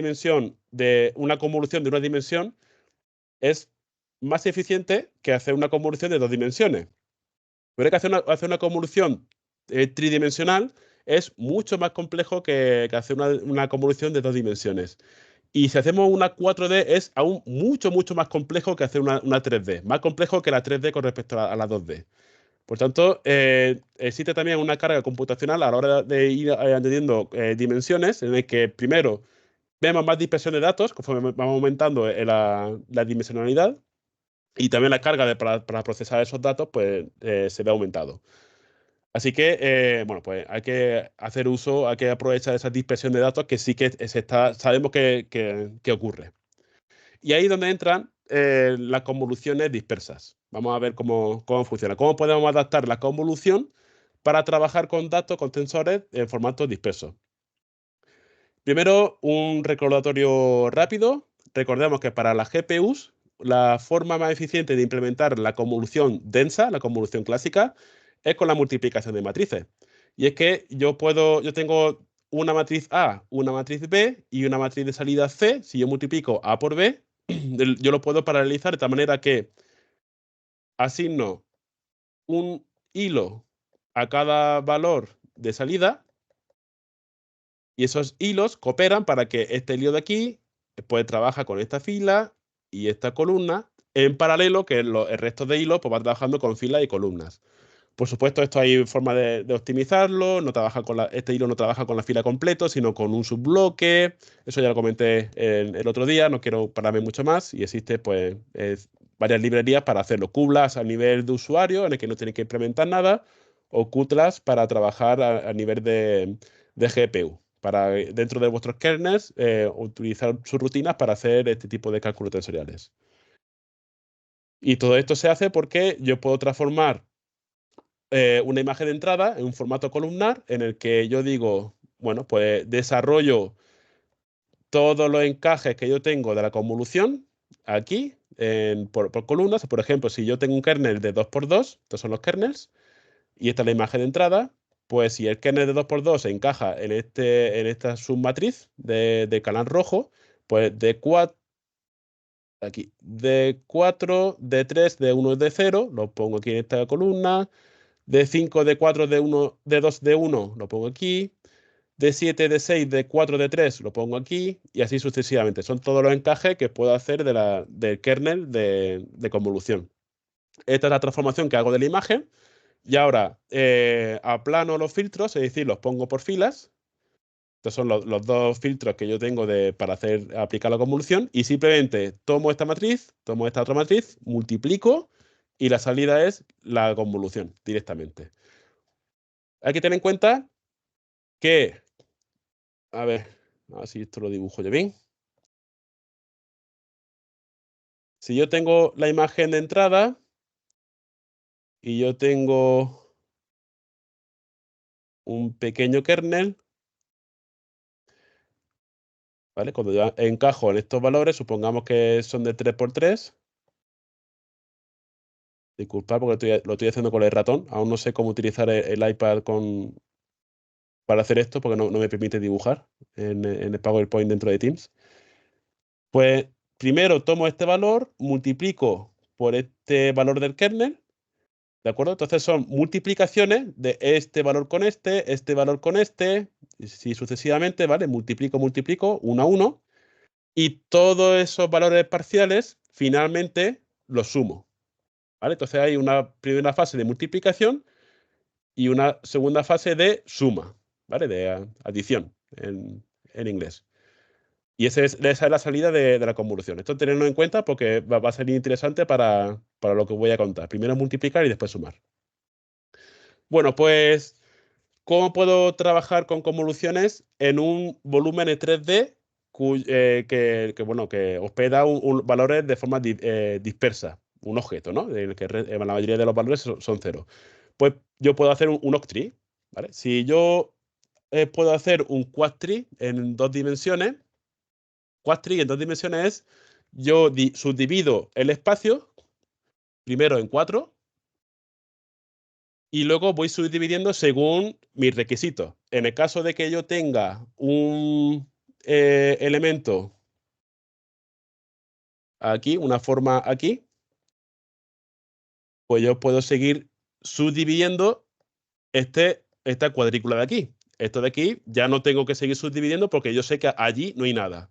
convolución de una dimensión es más eficiente que hacer una convolución de dos dimensiones. Pero hay que hacer una convolución tridimensional es mucho más complejo que hacer una convolución de 2 dimensiones. Y si hacemos una 4D es aún mucho más complejo que hacer una 3D. Más complejo que la 3D con respecto a la 2D. Por tanto, existe también una carga computacional a la hora de ir añadiendo dimensiones, en el que primero vemos más dispersión de datos conforme vamos aumentando la dimensionalidad, y también la carga para procesar esos datos pues, se ve aumentado. Así que, bueno, pues hay que hacer uso, hay que aprovechar esa dispersión de datos que sí que sabemos que ocurre. Y ahí es donde entran las convoluciones dispersas. Vamos a ver cómo funciona. Cómo podemos adaptar la convolución para trabajar con datos, con tensores en formato disperso. Primero, un recordatorio rápido. Recordemos que para las GPUs, la forma más eficiente de implementar la convolución densa, la convolución clásica, es con la multiplicación de matrices. Y es que yo tengo una matriz A, una matriz B y una matriz de salida C. Si yo multiplico A por B, yo lo puedo paralelizar de tal manera que asigno un hilo a cada valor de salida, y esos hilos cooperan para que este hilo de aquí pues trabaja con esta fila y esta columna en paralelo, que el resto de hilos pues va trabajando con filas y columnas. Por supuesto, esto hay forma de optimizarlo. Este hilo no trabaja con la fila completo, sino con un subbloque. Eso ya lo comenté el otro día, no quiero pararme mucho más. Y existe pues varias librerías para hacerlo. Kublas a nivel de usuario, en el que no tiene que implementar nada, o Qtlas para trabajar a nivel de GPU, para dentro de vuestros kernels utilizar sus rutinas para hacer este tipo de cálculos tensoriales. Y todo esto se hace porque yo puedo transformar una imagen de entrada en un formato columnar en el que yo digo, bueno, pues desarrollo todos los encajes que yo tengo de la convolución aquí por columnas. Por ejemplo, si yo tengo un kernel de 2×2, estos son los kernels, y esta es la imagen de entrada, pues si el kernel de 2×2 se encaja en esta submatriz de canal rojo, pues D4, aquí, D4, D3, D1, D0, lo pongo aquí en esta columna. D5, D4, D1, D2, D1 lo pongo aquí. D7, D6, D4, D3 lo pongo aquí. Y así sucesivamente. Son todos los encajes que puedo hacer del kernel de convolución. Esta es la transformación que hago de la imagen. Y ahora aplano los filtros, es decir, los pongo por filas. Estos son los dos filtros que yo tengo para aplicar la convolución. Y simplemente tomo esta matriz, tomo esta otra matriz, multiplico, y la salida es la convolución directamente. Hay que tener en cuenta que, a ver si esto lo dibujo yo bien. Si yo tengo la imagen de entrada y yo tengo un pequeño kernel, ¿vale? Cuando yo encajo en estos valores, supongamos que son de 3×3. Disculpad porque lo estoy haciendo con el ratón. Aún no sé cómo utilizar el iPad para hacer esto, porque no me permite dibujar en el PowerPoint dentro de Teams. Pues primero tomo este valor, multiplico por este valor del kernel, ¿de acuerdo? Entonces son multiplicaciones de este valor con este valor con este, y así sucesivamente, ¿vale? Multiplico, 1 a 1, y todos esos valores parciales finalmente los sumo, ¿vale? Entonces hay una primera fase de multiplicación y una segunda fase de suma, ¿vale? De adición en inglés. Y esa es la salida de la convolución. Esto tenerlo en cuenta porque va a ser interesante para lo que voy a contar. Primero multiplicar y después sumar. Bueno, pues, ¿cómo puedo trabajar con convoluciones en un volumen en 3D que hospeda valores de forma dispersa? Un objeto, ¿no? En el que la mayoría de los valores son cero. Pues yo puedo hacer un octree, ¿vale? Si yo puedo hacer un quadtree en 2 dimensiones, quadtree en 2 dimensiones es, yo subdivido el espacio primero en 4 y luego voy subdividiendo según mis requisitos. En el caso de que yo tenga un elemento aquí, una forma aquí, pues yo puedo seguir subdividiendo este esta cuadrícula de aquí. Esto de aquí ya no tengo que seguir subdividiendo porque yo sé que allí no hay nada.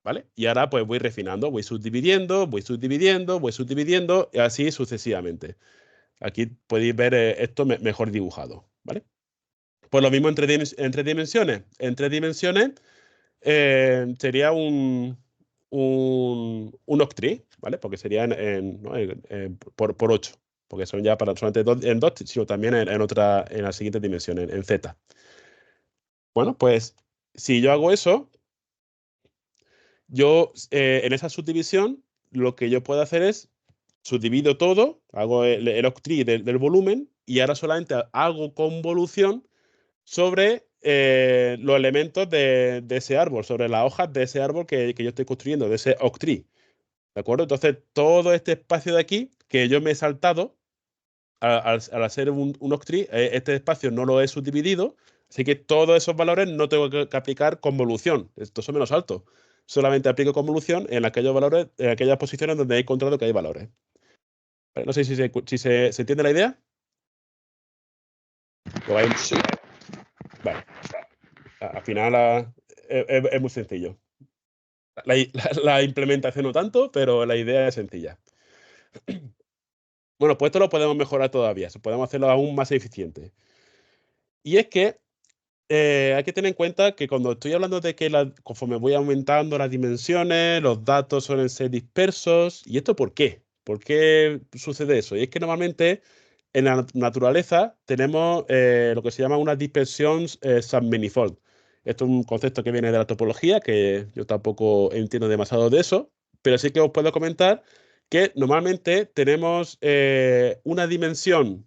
¿Vale? Y ahora pues voy refinando, voy subdividiendo, voy subdividiendo, voy subdividiendo y así sucesivamente. Aquí podéis ver esto mejor dibujado. ¿Vale? Pues lo mismo en tres dimensiones. En tres dimensiones sería un octree, ¿vale? Porque sería por 8. Porque son ya para solamente en 2, sino también en las siguientes dimensiones, en Z. Bueno, pues si yo hago eso, yo en esa subdivisión lo que yo puedo hacer es subdivido todo, hago el octree del volumen y ahora solamente hago convolución sobre los elementos de ese árbol, sobre las hojas de ese árbol que yo estoy construyendo, de ese octree. ¿De acuerdo? Entonces, todo este espacio de aquí que yo me he saltado al hacer un octree, este espacio no lo he subdividido, así que todos esos valores no tengo que aplicar convolución. Esto es menos alto. Solamente aplico convolución en aquellos valores, en aquellas posiciones donde he encontrado que hay valores. Vale, no sé si se entiende la idea. Sí. Vale. Al final es muy sencillo. La implementación no tanto, pero la idea es sencilla. Bueno, pues esto lo podemos mejorar todavía. Podemos hacerlo aún más eficiente. Y es que hay que tener en cuenta que cuando estoy hablando de que conforme voy aumentando las dimensiones, los datos suelen ser dispersos. ¿Y esto por qué? ¿Por qué sucede eso? Y es que normalmente en la naturaleza tenemos lo que se llama una dispersión submanifold. Esto es un concepto que viene de la topología, que yo tampoco entiendo demasiado de eso, pero sí que os puedo comentar que normalmente tenemos una dimensión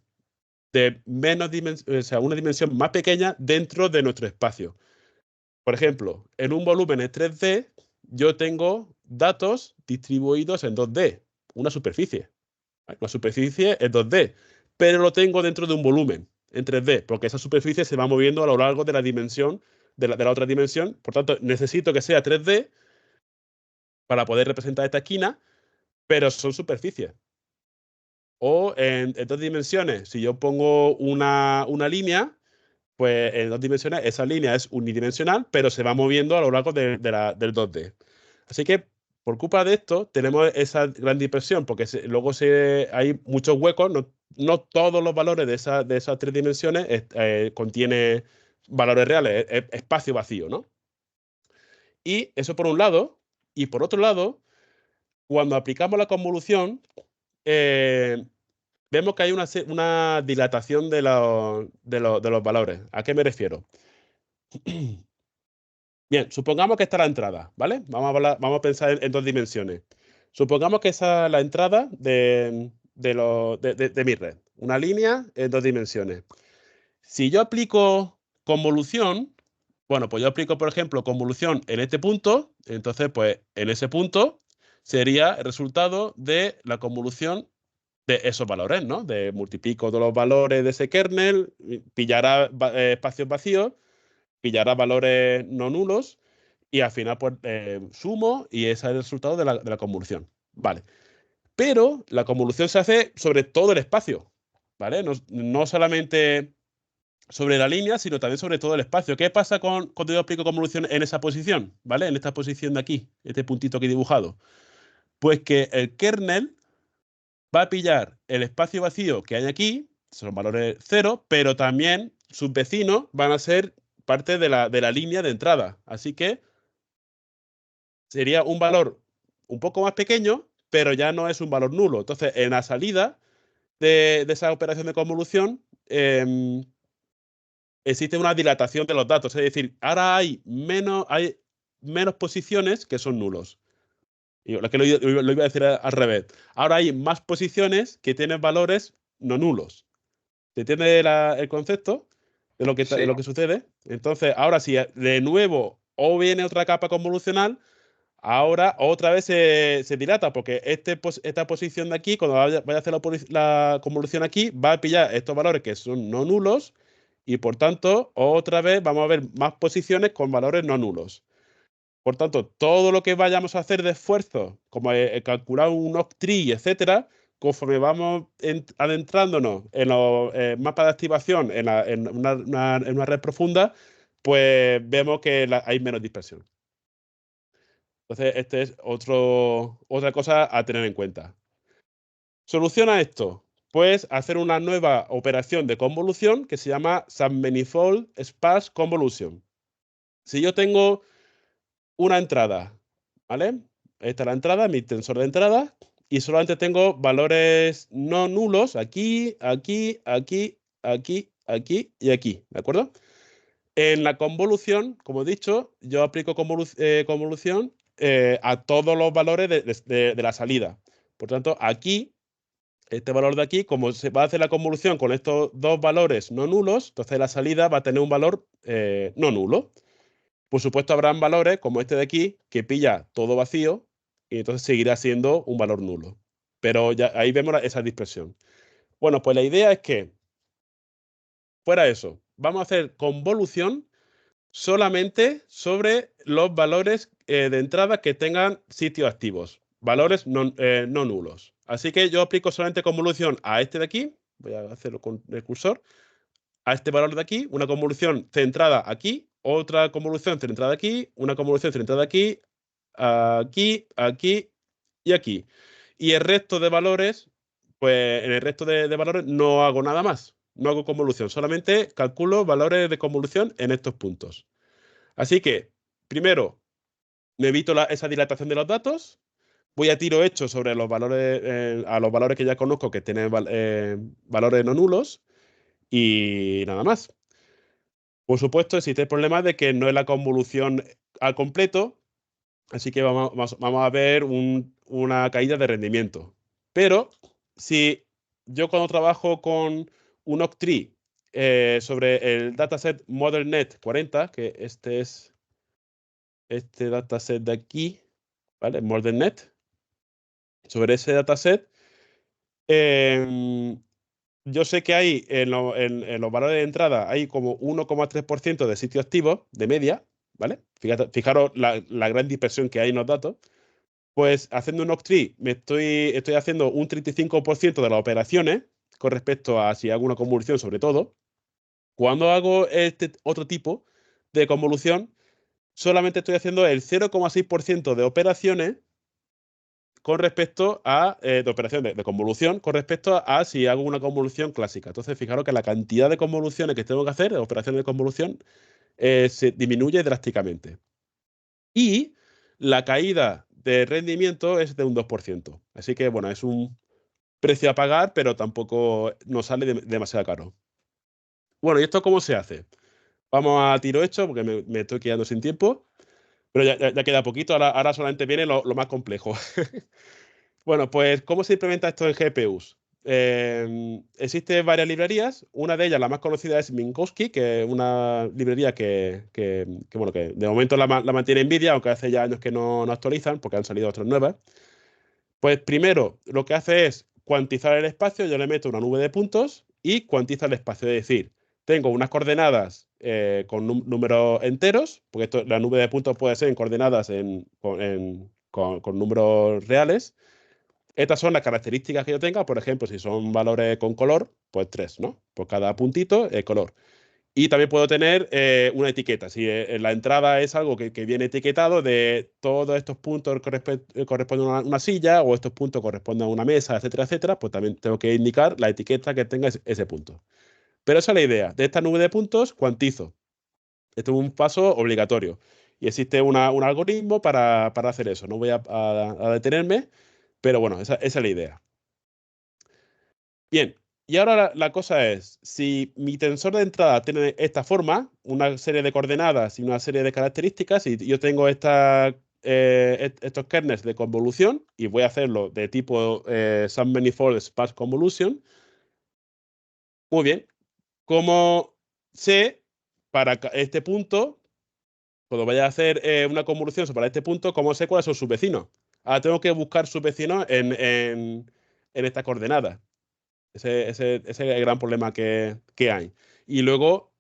de menos dimensión, o sea, una dimensión más pequeña dentro de nuestro espacio. Por ejemplo, en un volumen en 3D, yo tengo datos distribuidos en 2D, una superficie. ¿Vale? Una superficie es 2D, pero lo tengo dentro de un volumen en 3D, porque esa superficie se va moviendo a lo largo de la dimensión, de la otra dimensión. Por tanto, necesito que sea 3D para poder representar esta esquina, pero son superficies. O en 2 dimensiones, si yo pongo una línea, pues en 2 dimensiones esa línea es unidimensional, pero se va moviendo a lo largo del 2D. Así que por culpa de esto tenemos esa gran dispersión, porque luego hay muchos huecos, no todos los valores de esas 3 dimensiones contiene valores reales, es espacio vacío, ¿no? Y eso por un lado, y por otro lado, cuando aplicamos la convolución, vemos que hay una dilatación de los valores. ¿A qué me refiero? Bien, supongamos que está la entrada, ¿vale? Vamos a pensar en 2 dimensiones. Supongamos que esa es la entrada de mi red. Una línea en 2 dimensiones. Si yo aplico convolución, bueno, pues yo aplico, por ejemplo, convolución en este punto, entonces, pues, en ese punto sería el resultado de la convolución de esos valores, ¿no? De multiplico todos los valores de ese kernel, pillará espacios vacíos, pillará valores no nulos y al final pues sumo y ese es el resultado de la convolución. Vale. Pero la convolución se hace sobre todo el espacio, ¿vale? No solamente sobre la línea, sino también sobre todo el espacio. ¿Qué pasa cuando yo aplico convolución en esa posición, ¿vale? En esta posición de aquí, este puntito aquí dibujado. Pues que el kernel va a pillar el espacio vacío que hay aquí, son valores 0, pero también sus vecinos van a ser parte de la línea de entrada. Así que sería un valor un poco más pequeño, pero ya no es un valor nulo. Entonces, en la salida de esa operación de convolución, existe una dilatación de los datos. Es decir, ahora hay menos posiciones que son nulos. Y lo que lo iba a decir al revés. Ahora hay más posiciones que tienen valores no nulos. ¿Se entiende el concepto de lo Sí. que sucede? Entonces, ahora si de nuevo o viene otra capa convolucional, ahora otra vez se dilata, porque esta posición de aquí, cuando vaya a hacer la convolución aquí, va a pillar estos valores que son no nulos y por tanto, otra vez vamos a ver más posiciones con valores no nulos. Por tanto, todo lo que vayamos a hacer de esfuerzo, como calcular un octree, etcétera, conforme vamos adentrándonos en los mapas de activación en una red profunda, pues vemos que hay menos dispersión. Entonces, este es otra cosa a tener en cuenta. ¿Soluciona esto? Pues hacer una nueva operación de convolución que se llama Submanifold Sparse Convolution. Si yo tengo una entrada, ¿vale? Esta es la entrada, mi tensor de entrada, y solamente tengo valores no nulos aquí, aquí, aquí, aquí, aquí y aquí, ¿de acuerdo? En la convolución, como he dicho, yo aplico convolución a todos los valores de la salida. Por tanto, aquí, este valor de aquí, como se va a hacer la convolución con estos dos valores no nulos, entonces la salida va a tener un valor no nulo. Por supuesto, habrán valores como este de aquí, que pilla todo vacío y entonces seguirá siendo un valor nulo. Pero ya ahí vemos esa dispersión. Bueno, pues la idea es que, fuera eso, vamos a hacer convolución solamente sobre los valores de entrada que tengan sitios activos, valores no nulos. Así que yo aplico solamente convolución a este de aquí, voy a hacerlo con el cursor, a este valor de aquí, una convolución centrada aquí, otra convolución centrada aquí, una convolución centrada aquí, aquí, aquí y aquí. Y el resto de valores, pues en el resto de valores no hago nada más. No hago convolución, solamente calculo valores de convolución en estos puntos. Así que, primero, me evito esa dilatación de los datos. Voy a tiro hecho sobre los valores, a los valores que ya conozco que tienen valores no nulos. Y nada más. Por supuesto, existe el problema de que no es la convolución al completo, así que vamos a ver una caída de rendimiento. Pero si yo cuando trabajo con un Octree sobre el dataset ModernNet 40, que este es este dataset de aquí, ¿vale? ModernNet, sobre ese dataset, yo sé que hay en los valores de entrada hay como 1,3% de sitios activos de media, ¿vale? Fijaros la gran dispersión que hay en los datos. Pues haciendo un Octree estoy haciendo un 35% de las operaciones con respecto a si hago una convolución sobre todo. Cuando hago este otro tipo de convolución, solamente estoy haciendo el 0,6% de operaciones con respecto a de operación de convolución con respecto a si hago una convolución clásica. Entonces, fijaros que la cantidad de convoluciones que tengo que hacer, de operaciones de convolución, se disminuye drásticamente. Y la caída de rendimiento es de un 2%. Así que, bueno, es un precio a pagar, pero tampoco nos sale demasiado caro. Bueno, ¿y esto cómo se hace? Vamos a tiro hecho, porque me estoy quedando sin tiempo. Pero ya queda poquito, ahora solamente viene lo más complejo. Bueno, pues, ¿cómo se implementa esto en GPUs? Existen varias librerías. Una de ellas, la más conocida, es Minkowski, que es una librería bueno, que de momento la mantiene NVIDIA, aunque hace ya años que no actualizan, porque han salido otras nuevas. Pues primero, lo que hace es cuantizar el espacio. Yo le meto una nube de puntos y cuantiza el espacio. Es decir, tengo unas coordenadas con números enteros, porque la nube de puntos puede ser en coordenadas con números reales. Estas son las características que yo tenga. Por ejemplo, si son valores con color, pues 3, ¿no? Por cada puntito, el color. Y también puedo tener una etiqueta. Si la entrada es algo que viene etiquetado de todos estos puntos corresponden a una silla o estos puntos corresponden a una mesa, etcétera, etcétera, pues también tengo que indicar la etiqueta que tenga ese punto. Pero esa es la idea. De esta nube de puntos, cuantizo. Esto es un paso obligatorio. Y existe un algoritmo para hacer eso. No voy a detenerme, pero bueno, esa es la idea. Bien, y ahora la cosa es, si mi tensor de entrada tiene esta forma, una serie de coordenadas y una serie de características, y yo tengo estos kernels de convolución, y voy a hacerlo de tipo Submanifold Sparse Convolution, muy bien, ¿cómo sé para este punto, cuando vaya a hacer una convolución sobre este punto, cómo sé cuáles son sus vecinos? Ahora tengo que buscar sus vecinos en esta coordenada. Ese es el gran problema que hay. Y luego,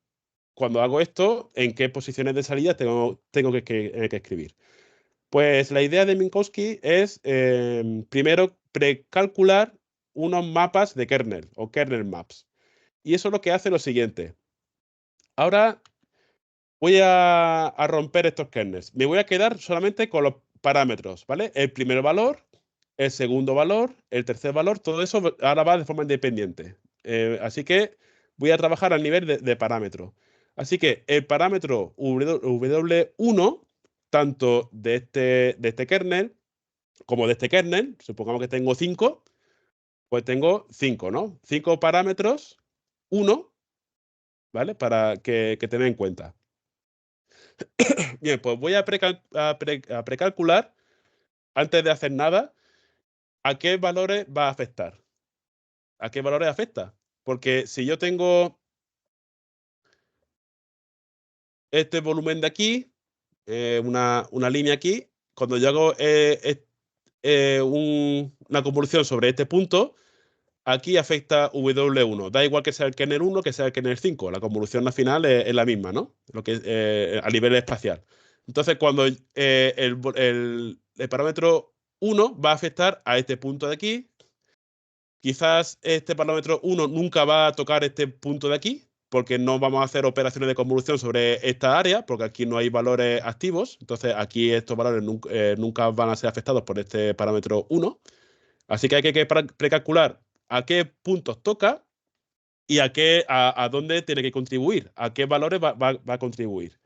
cuando hago esto, ¿en qué posiciones de salida tengo que escribir? Pues la idea de Minkowski es, primero, precalcular unos mapas de kernel o kernel maps. Y eso es lo que hace lo siguiente. Ahora voy a romper estos kernels. Me voy a quedar solamente con los parámetros, ¿vale? El primer valor, el segundo valor, el tercer valor, todo eso ahora va de forma independiente. Así que voy a trabajar al nivel de parámetro. Así que el parámetro W1, tanto de este kernel como de este kernel, supongamos que tengo 5, pues tengo 5, ¿no? 5 parámetros, 1, ¿vale? Para que tener en cuenta. Bien, pues voy a precalcular, antes de hacer nada, a qué valores va a afectar. ¿A qué valores afecta? Porque si yo tengo este volumen de aquí, una línea aquí, cuando yo hago una convolución sobre este punto, aquí afecta W1. Da igual que sea el kernel 1 que sea el kernel 5. La convolución al final es la misma, ¿no? Lo que, a nivel espacial. Entonces, cuando el parámetro 1 va a afectar a este punto de aquí, quizás este parámetro 1 nunca va a tocar este punto de aquí, porque no vamos a hacer operaciones de convolución sobre esta área, porque aquí no hay valores activos. Entonces, aquí estos valores nunca van a ser afectados por este parámetro 1. Así que hay que precalcular a qué puntos toca y a dónde tiene que contribuir, a qué valores va a contribuir.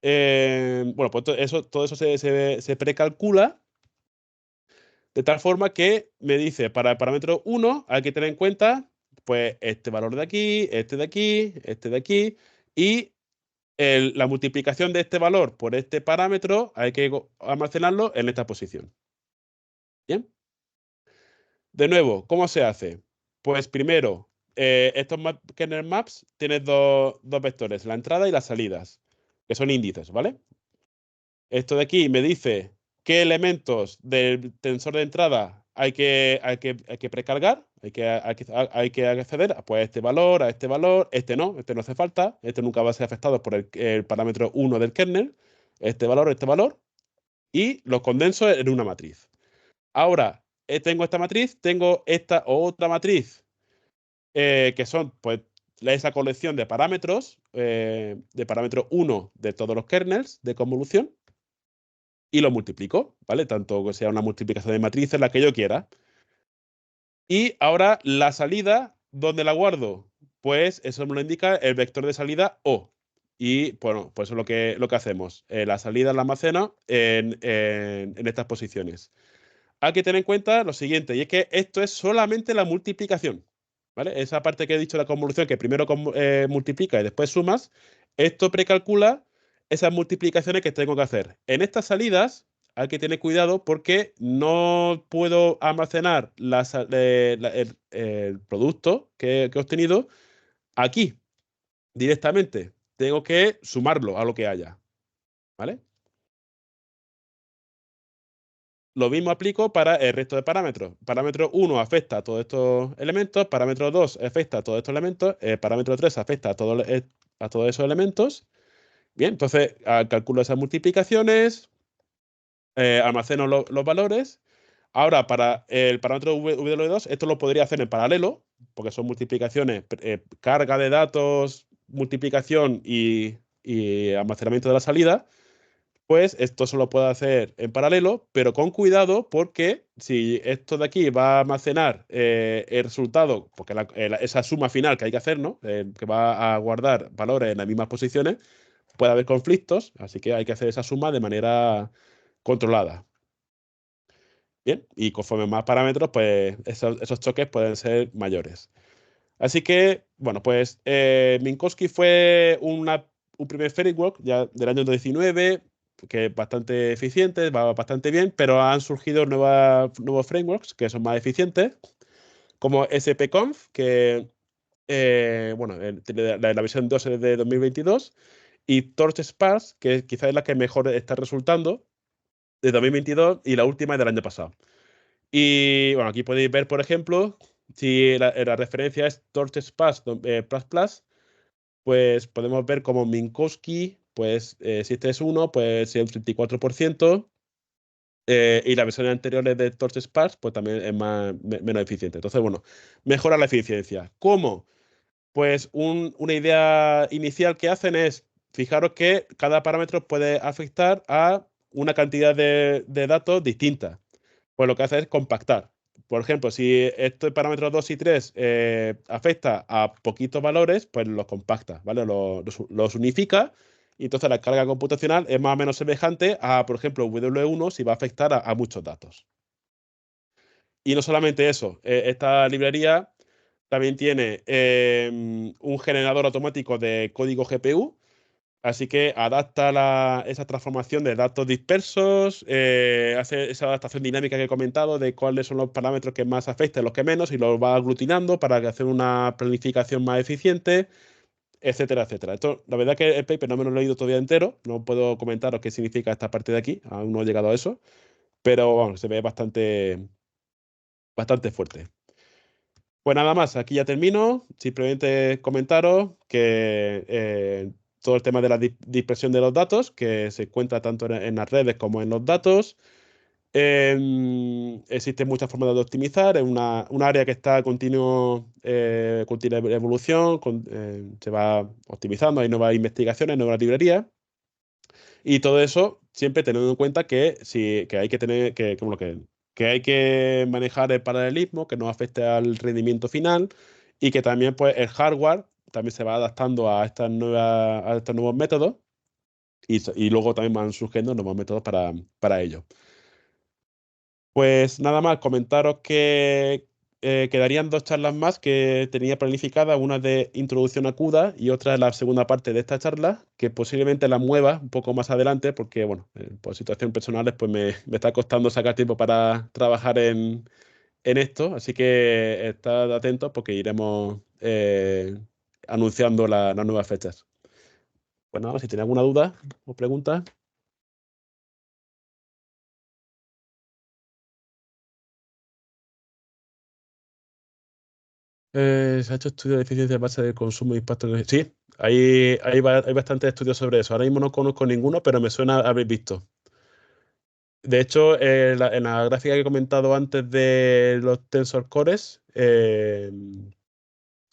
Bueno, pues todo eso se precalcula de tal forma que me dice, para el parámetro 1 hay que tener en cuenta pues este valor de aquí, este de aquí, este de aquí, y la multiplicación de este valor por este parámetro hay que almacenarlo en esta posición. ¿Bien? De nuevo, ¿cómo se hace? Pues primero, estos kernel maps tienen dos vectores, la entrada y las salidas, que son índices, ¿vale? Esto de aquí me dice qué elementos del tensor de entrada hay que precargar, hay que acceder a pues, este valor, este no hace falta, este nunca va a ser afectado por el parámetro 1 del kernel, este valor, y los condenso en una matriz. Ahora, tengo esta matriz, tengo esta otra matriz, que son pues esa colección de parámetros, de parámetro 1 de todos los kernels de convolución, y lo multiplico, ¿vale? Tanto que sea una multiplicación de matrices, la que yo quiera. Y ahora la salida, ¿dónde la guardo? Pues eso me lo indica el vector de salida O. Y bueno, pues eso es lo que hacemos. La salida la almaceno en estas posiciones. Hay que tener en cuenta lo siguiente, y es que esto es solamente la multiplicación, ¿vale? Esa parte que he dicho de la convolución, que primero multiplica y después sumas, esto precalcula esas multiplicaciones que tengo que hacer. En estas salidas hay que tener cuidado porque no puedo almacenar el producto que he obtenido aquí directamente. Tengo que sumarlo a lo que haya, ¿vale? Lo mismo aplico para el resto de parámetros. Parámetro 1 afecta a todos estos elementos, parámetro 2 afecta a todos estos elementos, parámetro 3 afecta a todos esos elementos. Bien, entonces calculo esas multiplicaciones, almaceno los valores. Ahora, para el parámetro W2, esto lo podría hacer en paralelo, porque son multiplicaciones, carga de datos, multiplicación y almacenamiento de la salida. Pues esto se lo puedo hacer en paralelo, pero con cuidado porque si esto de aquí va a almacenar el resultado, porque esa suma final que hay que hacer, ¿no? Que va a guardar valores en las mismas posiciones, puede haber conflictos, así que hay que hacer esa suma de manera controlada. Bien, y conforme más parámetros, pues esos choques pueden ser mayores. Así que, bueno, pues Minkowski fue un primer framework ya del año 2019, que es bastante eficiente, va bastante bien, pero han surgido nuevos frameworks que son más eficientes, como SPConf, que, bueno, la versión 2 es de 2022, y TorchSparse, que quizás es la que mejor está resultando, de 2022, y la última es del año pasado. Y bueno, aquí podéis ver, por ejemplo, si la referencia es TorchSparse++, pues podemos ver como Minkowski, pues si este es 1, pues es un 34%, y las versiones anteriores de Torch Sparse pues también es menos eficiente. Entonces, bueno, mejora la eficiencia. ¿Cómo? Pues una idea inicial que hacen es, fijaros que cada parámetro puede afectar a una cantidad de datos distinta. Pues lo que hace es compactar. Por ejemplo, si estos parámetros 2 y 3 afecta a poquitos valores, pues los compacta, ¿vale? Los unifica y entonces la carga computacional es más o menos semejante a, por ejemplo, W1 si va a afectar a muchos datos. Y no solamente eso, esta librería también tiene un generador automático de código GPU, así que adapta esa transformación de datos dispersos, hace esa adaptación dinámica que he comentado de cuáles son los parámetros que más afectan, los que menos, y los va aglutinando para hacer una planificación más eficiente, etcétera, etcétera. Esto, la verdad que el paper no me lo he leído todavía entero, no puedo comentaros qué significa esta parte de aquí, aún no he llegado a eso, pero bueno, se ve bastante fuerte. Pues nada más, aquí ya termino. Simplemente comentaros que todo el tema de la dispersión de los datos, que se encuentra tanto en las redes como en los datos. Existen muchas formas de optimizar. Es un área que está continua evolución, se va optimizando, hay nuevas investigaciones, nuevas librerías. Y todo eso siempre teniendo en cuenta que, que hay que tener que hay que manejar el paralelismo, que no afecte al rendimiento final y que también pues, el hardware también se va adaptando a estos nuevos métodos y luego también van surgiendo nuevos métodos para ello. Pues nada más, comentaros que quedarían 2 charlas más que tenía planificadas, una de introducción a CUDA y otra de la segunda parte de esta charla, que posiblemente la mueva un poco más adelante porque, bueno, por situaciones personales pues me está costando sacar tiempo para trabajar en esto, así que estad atentos porque iremos anunciando las nuevas fechas. Pues nada, si tenéis alguna duda o pregunta. Se ha hecho estudio de eficiencia de base de consumo y impacto. Sí, hay bastantes estudios sobre eso. Ahora mismo no conozco ninguno, pero me suena haber visto. De hecho, en la gráfica que he comentado antes de los tensor cores, hay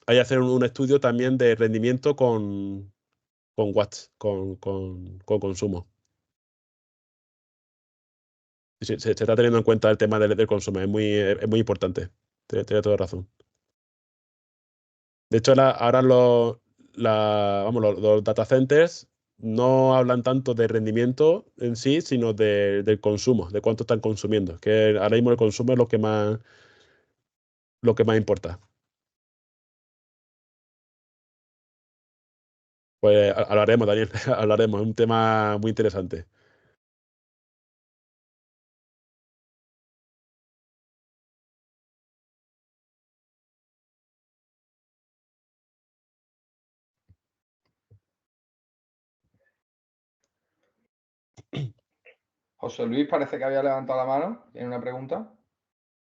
que hacer un estudio también de rendimiento con watts, con consumo. Se está teniendo en cuenta el tema del consumo, es muy importante. Tiene toda razón. De hecho, ahora los data centers no hablan tanto de rendimiento en sí, sino del consumo, de cuánto están consumiendo. Que ahora mismo el consumo es lo que más importa. Pues hablaremos, Daniel, hablaremos, es un tema muy interesante. José Luis parece que había levantado la mano. ¿Tiene una pregunta?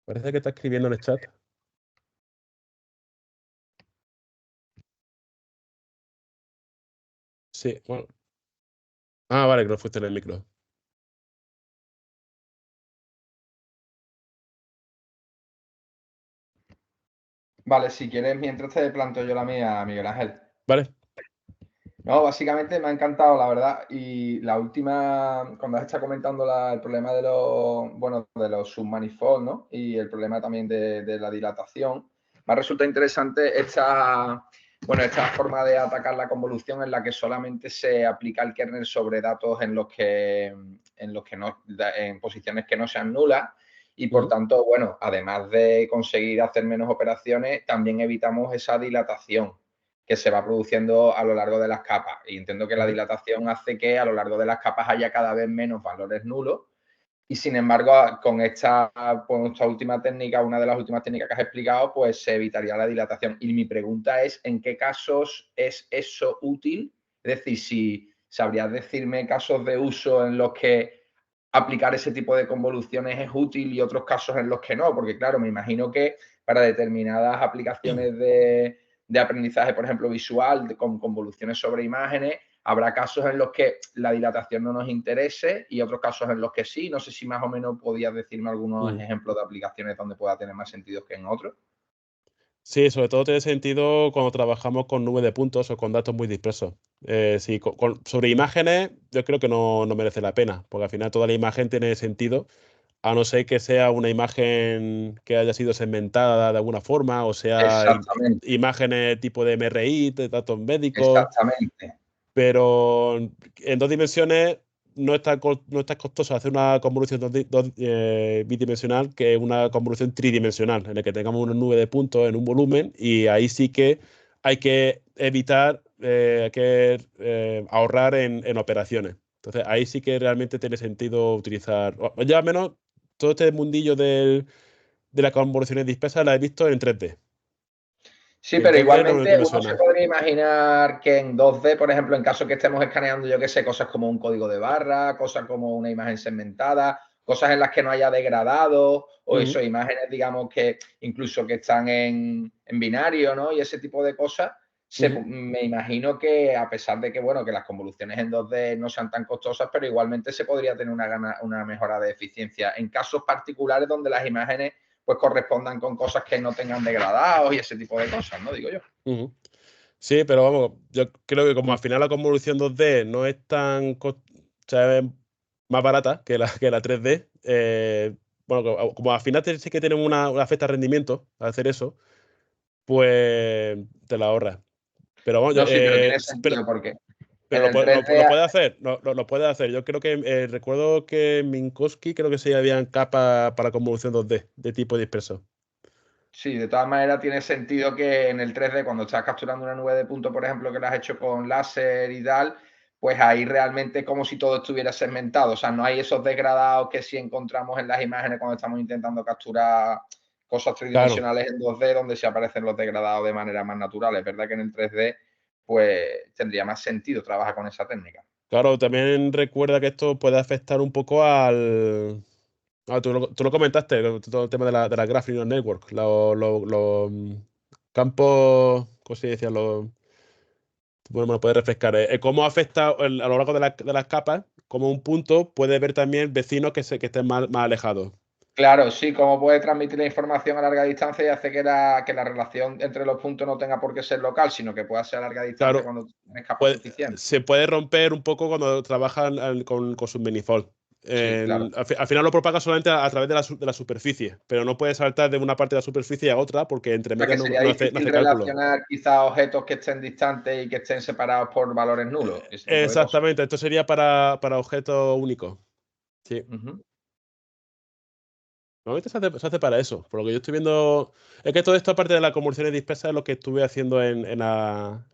Parece que está escribiendo en el chat. Sí, bueno. Ah, vale, que no fuiste en el micro. Vale, si quieres, mientras te planteo yo la mía, Miguel Ángel. Vale. No, básicamente me ha encantado, la verdad. Y la última, cuando has estado comentando el problema de los submanifold, ¿no? Y el problema también de la dilatación, me resulta interesante esta forma de atacar la convolución en la que solamente se aplica el kernel sobre datos en posiciones que no sean nulas. Y por tanto, bueno, además de conseguir hacer menos operaciones, también evitamos esa dilatación que se va produciendo a lo largo de las capas. Y entiendo que la dilatación hace que a lo largo de las capas haya cada vez menos valores nulos. Y sin embargo, con esta última técnica, una de las últimas técnicas que has explicado, pues se evitaría la dilatación. Y mi pregunta es, ¿en qué casos es eso útil? Es decir, si sabrías decirme casos de uso en los que aplicar ese tipo de convoluciones es útil y otros casos en los que no, porque claro, me imagino que para determinadas aplicaciones de aprendizaje, por ejemplo, visual, con convoluciones sobre imágenes, Habrá casos en los que la dilatación no nos interese y otros casos en los que sí. No sé si más o menos podías decirme algunos ejemplos de aplicaciones donde pueda tener más sentido que en otros. Sí, sobre todo tiene sentido cuando trabajamos con nubes de puntos o con datos muy dispersos. Sí, sobre imágenes yo creo que no merece la pena, porque al final toda la imagen tiene sentido, a no ser que sea una imagen que haya sido segmentada de alguna forma, o sea, Exactamente, imágenes tipo de MRI, de datos médicos, exactamente. pero en 2 dimensiones no es tan costoso hacer una convolución bidimensional que una convolución tridimensional, en la que tengamos una nube de puntos en un volumen, y ahí sí que hay que evitar, ahorrar en operaciones. Entonces, ahí sí que realmente tiene sentido utilizar, ya al menos todo este mundillo de las convoluciones dispersas la he visto en 3D. Sí, Y en pero 3D no igualmente me uno se suena. podría imaginar que en 2D, por ejemplo, en caso que estemos escaneando, yo qué sé, cosas como un código de barra, cosas como una imagen segmentada, cosas en las que no haya degradado, o eso, imágenes, digamos, que incluso que están en binario, ¿no? Y ese tipo de cosas, me imagino que a pesar de que, bueno, que las convoluciones en 2D no sean tan costosas, pero igualmente se podría tener una mejora de eficiencia en casos particulares donde las imágenes pues correspondan con cosas que no tengan degradados y ese tipo de cosas, ¿no? Digo yo. Sí, pero vamos, yo creo que como al final la convolución 2D no es tan, o sea, es más barata que la 3D, bueno, como al final sí que tienen una afecta al rendimiento al hacer eso, pues te la ahorras. Pero vamos, No, sí, pero tiene sentido porque pero en lo, el puede, 3D, lo puede hacer, lo puede hacer. Yo creo que recuerdo que en Minkowski creo que sí habían capas para convolución 2D de tipo disperso. sí, de todas maneras tiene sentido que en el 3D, cuando estás capturando una nube de puntos, por ejemplo, que lo has hecho con láser y tal, pues ahí realmente es como si todo estuviera segmentado. O sea, no hay esos degradados que sí encontramos en las imágenes cuando estamos intentando capturar cosas Claro. tridimensionales en 2D, donde sí aparecen los degradados de manera más natural. Es verdad que en el 3D, pues tendría más sentido trabajar con esa técnica. Claro, también recuerda que esto puede afectar un poco al. Tú lo comentaste, todo el tema de la Graph Neural Network, los campos, ¿cómo se decía? Bueno, me lo puedes refrescar. ¿Cómo afecta a lo largo de las capas? Como un punto puede ver también vecinos que estén más alejados. Claro, sí, cómo puede transmitir la información a larga distancia y hace que la relación entre los puntos no tenga por qué ser local, sino que pueda ser a larga distancia Claro, cuando tienes capas suficientes. se puede romper un poco cuando trabajan con sus manifold. Sí, claro. Al final lo propaga solamente a través de la superficie, pero no puede saltar de una parte de la superficie a otra porque entre O sea, medias que sería no difícil hace cálculo. relacionar quizás objetos que estén distantes y que estén separados por valores nulos, ese tipo de cosas. Exactamente, esto sería para objetos únicos. Sí. Ujú. Normalmente se hace para eso. Por lo que yo estoy viendo. Es que toda esta parte de las convoluciones dispersas es lo que estuve haciendo en la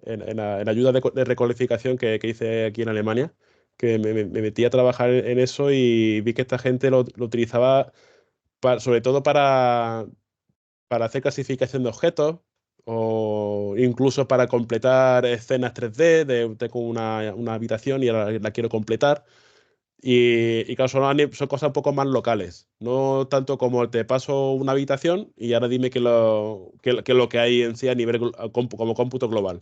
ayuda de recodificación que hice aquí en Alemania. Que me metí a trabajar en eso y vi que esta gente lo utilizaba sobre todo para hacer clasificación de objetos o incluso para completar escenas 3D. Tengo una habitación y ahora la quiero completar. Y claro, son cosas un poco más locales. No tanto como te paso una habitación y ahora dime que lo que hay en sí a nivel como cómputo global.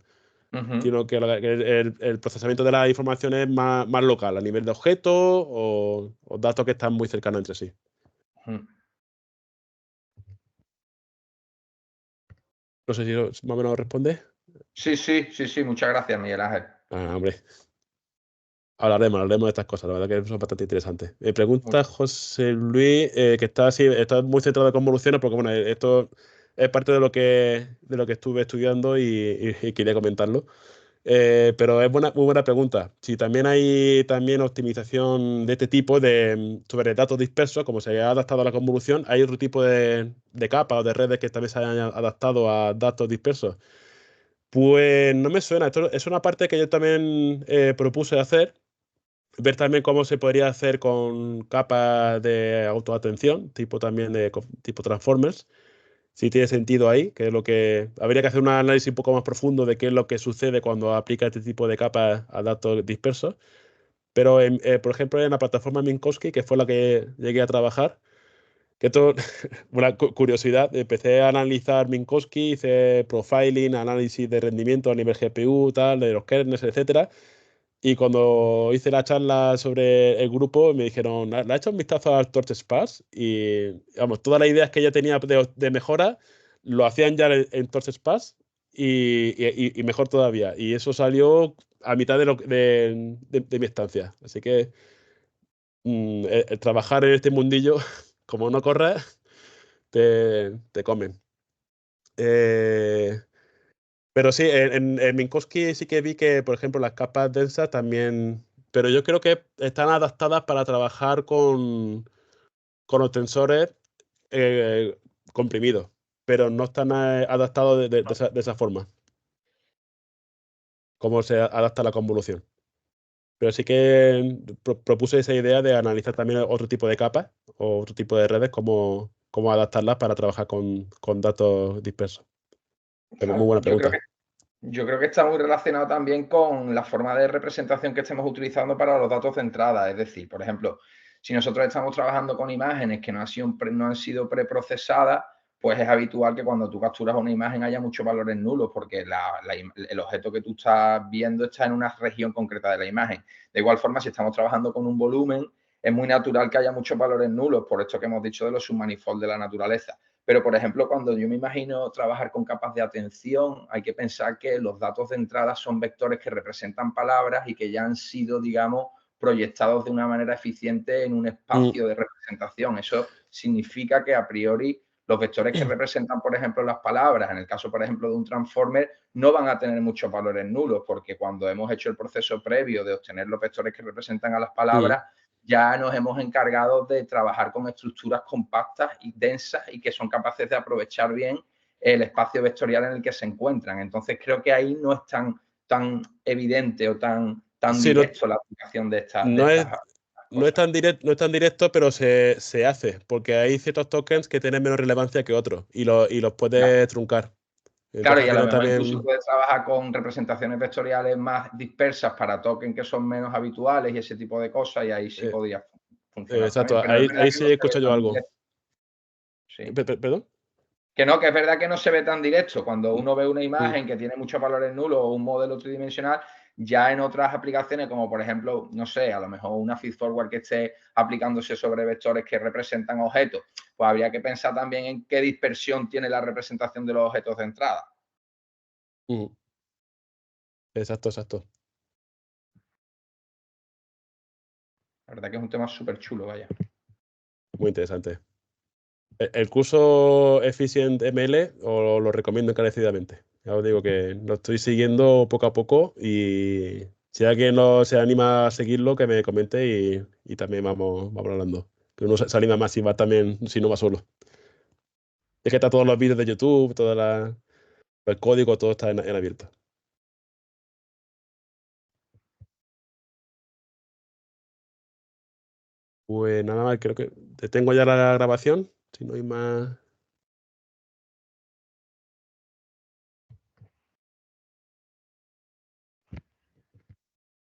Ujú. Sino que el procesamiento de la información es más local, a nivel de objetos o datos que están muy cercanos entre sí. Ujú. No sé si más o menos responde. Sí, sí, sí, sí, muchas gracias, Miguel Ángel. Ah, hombre. Hablaremos de estas cosas, la verdad que son bastante interesantes. Me pregunta José Luis, que está muy centrado en convoluciones, porque bueno, esto es parte de lo que estuve estudiando y quería comentarlo. Pero es muy buena pregunta. Si también hay también optimización de este tipo sobre datos dispersos, como se ha adaptado a la convolución, hay otro tipo de capas o de redes que también se hayan adaptado a datos dispersos. Pues no me suena. Esto es una parte que yo también propuse hacer. Ver también cómo se podría hacer con capas de autoatención, tipo también tipo Transformers, si tiene sentido ahí, que es lo que habría que hacer un análisis un poco más profundo de qué es lo que sucede cuando aplica este tipo de capas a datos dispersos. Pero, por ejemplo, en la plataforma Minkowski, que fue la que llegué a trabajar, que esto, una curiosidad, empecé a analizar Minkowski, hice profiling, análisis de rendimiento a nivel GPU, tal, de los kernels, etcétera. Y cuando hice la charla sobre el grupo, me dijeron, ¿le has hecho un vistazo al Torch Sparse? Y, vamos, todas las ideas que ella tenía de mejora, lo hacían ya en Torch Sparse y mejor todavía. Y eso salió a mitad de mi estancia. Así que el trabajar en este mundillo, como no corres, te comen. Pero sí, en Minkowski sí que vi que, por ejemplo, las capas densas también, pero yo creo que están adaptadas para trabajar con los tensores comprimidos, pero no están adaptados de esa forma, como se adapta la convolución. Pero sí que propuse esa idea de analizar también otro tipo de capas o otro tipo de redes, cómo adaptarlas para trabajar con datos dispersos. Pero muy buena pregunta. Yo creo que está muy relacionado también con la forma de representación que estemos utilizando para los datos de entrada. Es decir, por ejemplo, si nosotros estamos trabajando con imágenes que no han sido preprocesadas, pues es habitual que cuando tú capturas una imagen haya muchos valores nulos, porque el objeto que tú estás viendo está en una región concreta de la imagen. De igual forma, si estamos trabajando con un volumen, es muy natural que haya muchos valores nulos, por esto que hemos dicho de los submanifolds de la naturaleza. Pero, por ejemplo, cuando yo me imagino trabajar con capas de atención, hay que pensar que los datos de entrada son vectores que representan palabras y que ya han sido, digamos, proyectados de una manera eficiente en un espacio de representación. Eso significa que a priori los vectores que representan, por ejemplo, las palabras, en el caso, por ejemplo, de un transformer, no van a tener muchos valores nulos, porque cuando hemos hecho el proceso previo de obtener los vectores que representan a las palabras, ya nos hemos encargado de trabajar con estructuras compactas y densas y que son capaces de aprovechar bien el espacio vectorial en el que se encuentran. Entonces, creo que ahí no es tan evidente o tan Sí, directo la aplicación de estas no es cosas. no es tan directo, pero se hace, porque hay ciertos tokens que tienen menos relevancia que otros y los puedes truncar. Claro, Entonces, y al a lo final mejor incluso también. puedes trabajar con representaciones vectoriales más dispersas para tokens que son menos habituales y ese tipo de cosas, y ahí sí podría funcionar también. Exacto, Pero es verdad ahí que sí no he se ve escuchado yo tan algo. directo. Sí. ¿Perdón? Que no, que es verdad que no se ve tan directo. Cuando uno ve una Mm. imagen que tiene muchos valores nulos o un modelo tridimensional, ya en otras aplicaciones, como por ejemplo, no sé, a lo mejor una feedforward que esté aplicándose sobre vectores que representan objetos, pues habría que pensar también en qué dispersión tiene la representación de los objetos de entrada. Exacto. La verdad que es un tema súper chulo, vaya. Muy interesante. El curso Efficient ML os lo recomiendo encarecidamente. Ya os digo que lo estoy siguiendo poco a poco y si alguien no se anima a seguirlo, que me comente y también vamos hablando. Que uno se anima más si va también, si no va solo. Es que está todos los vídeos de YouTube, el código, todo está en abierto. Pues nada más, creo que tengo ya la grabación. Si no hay más.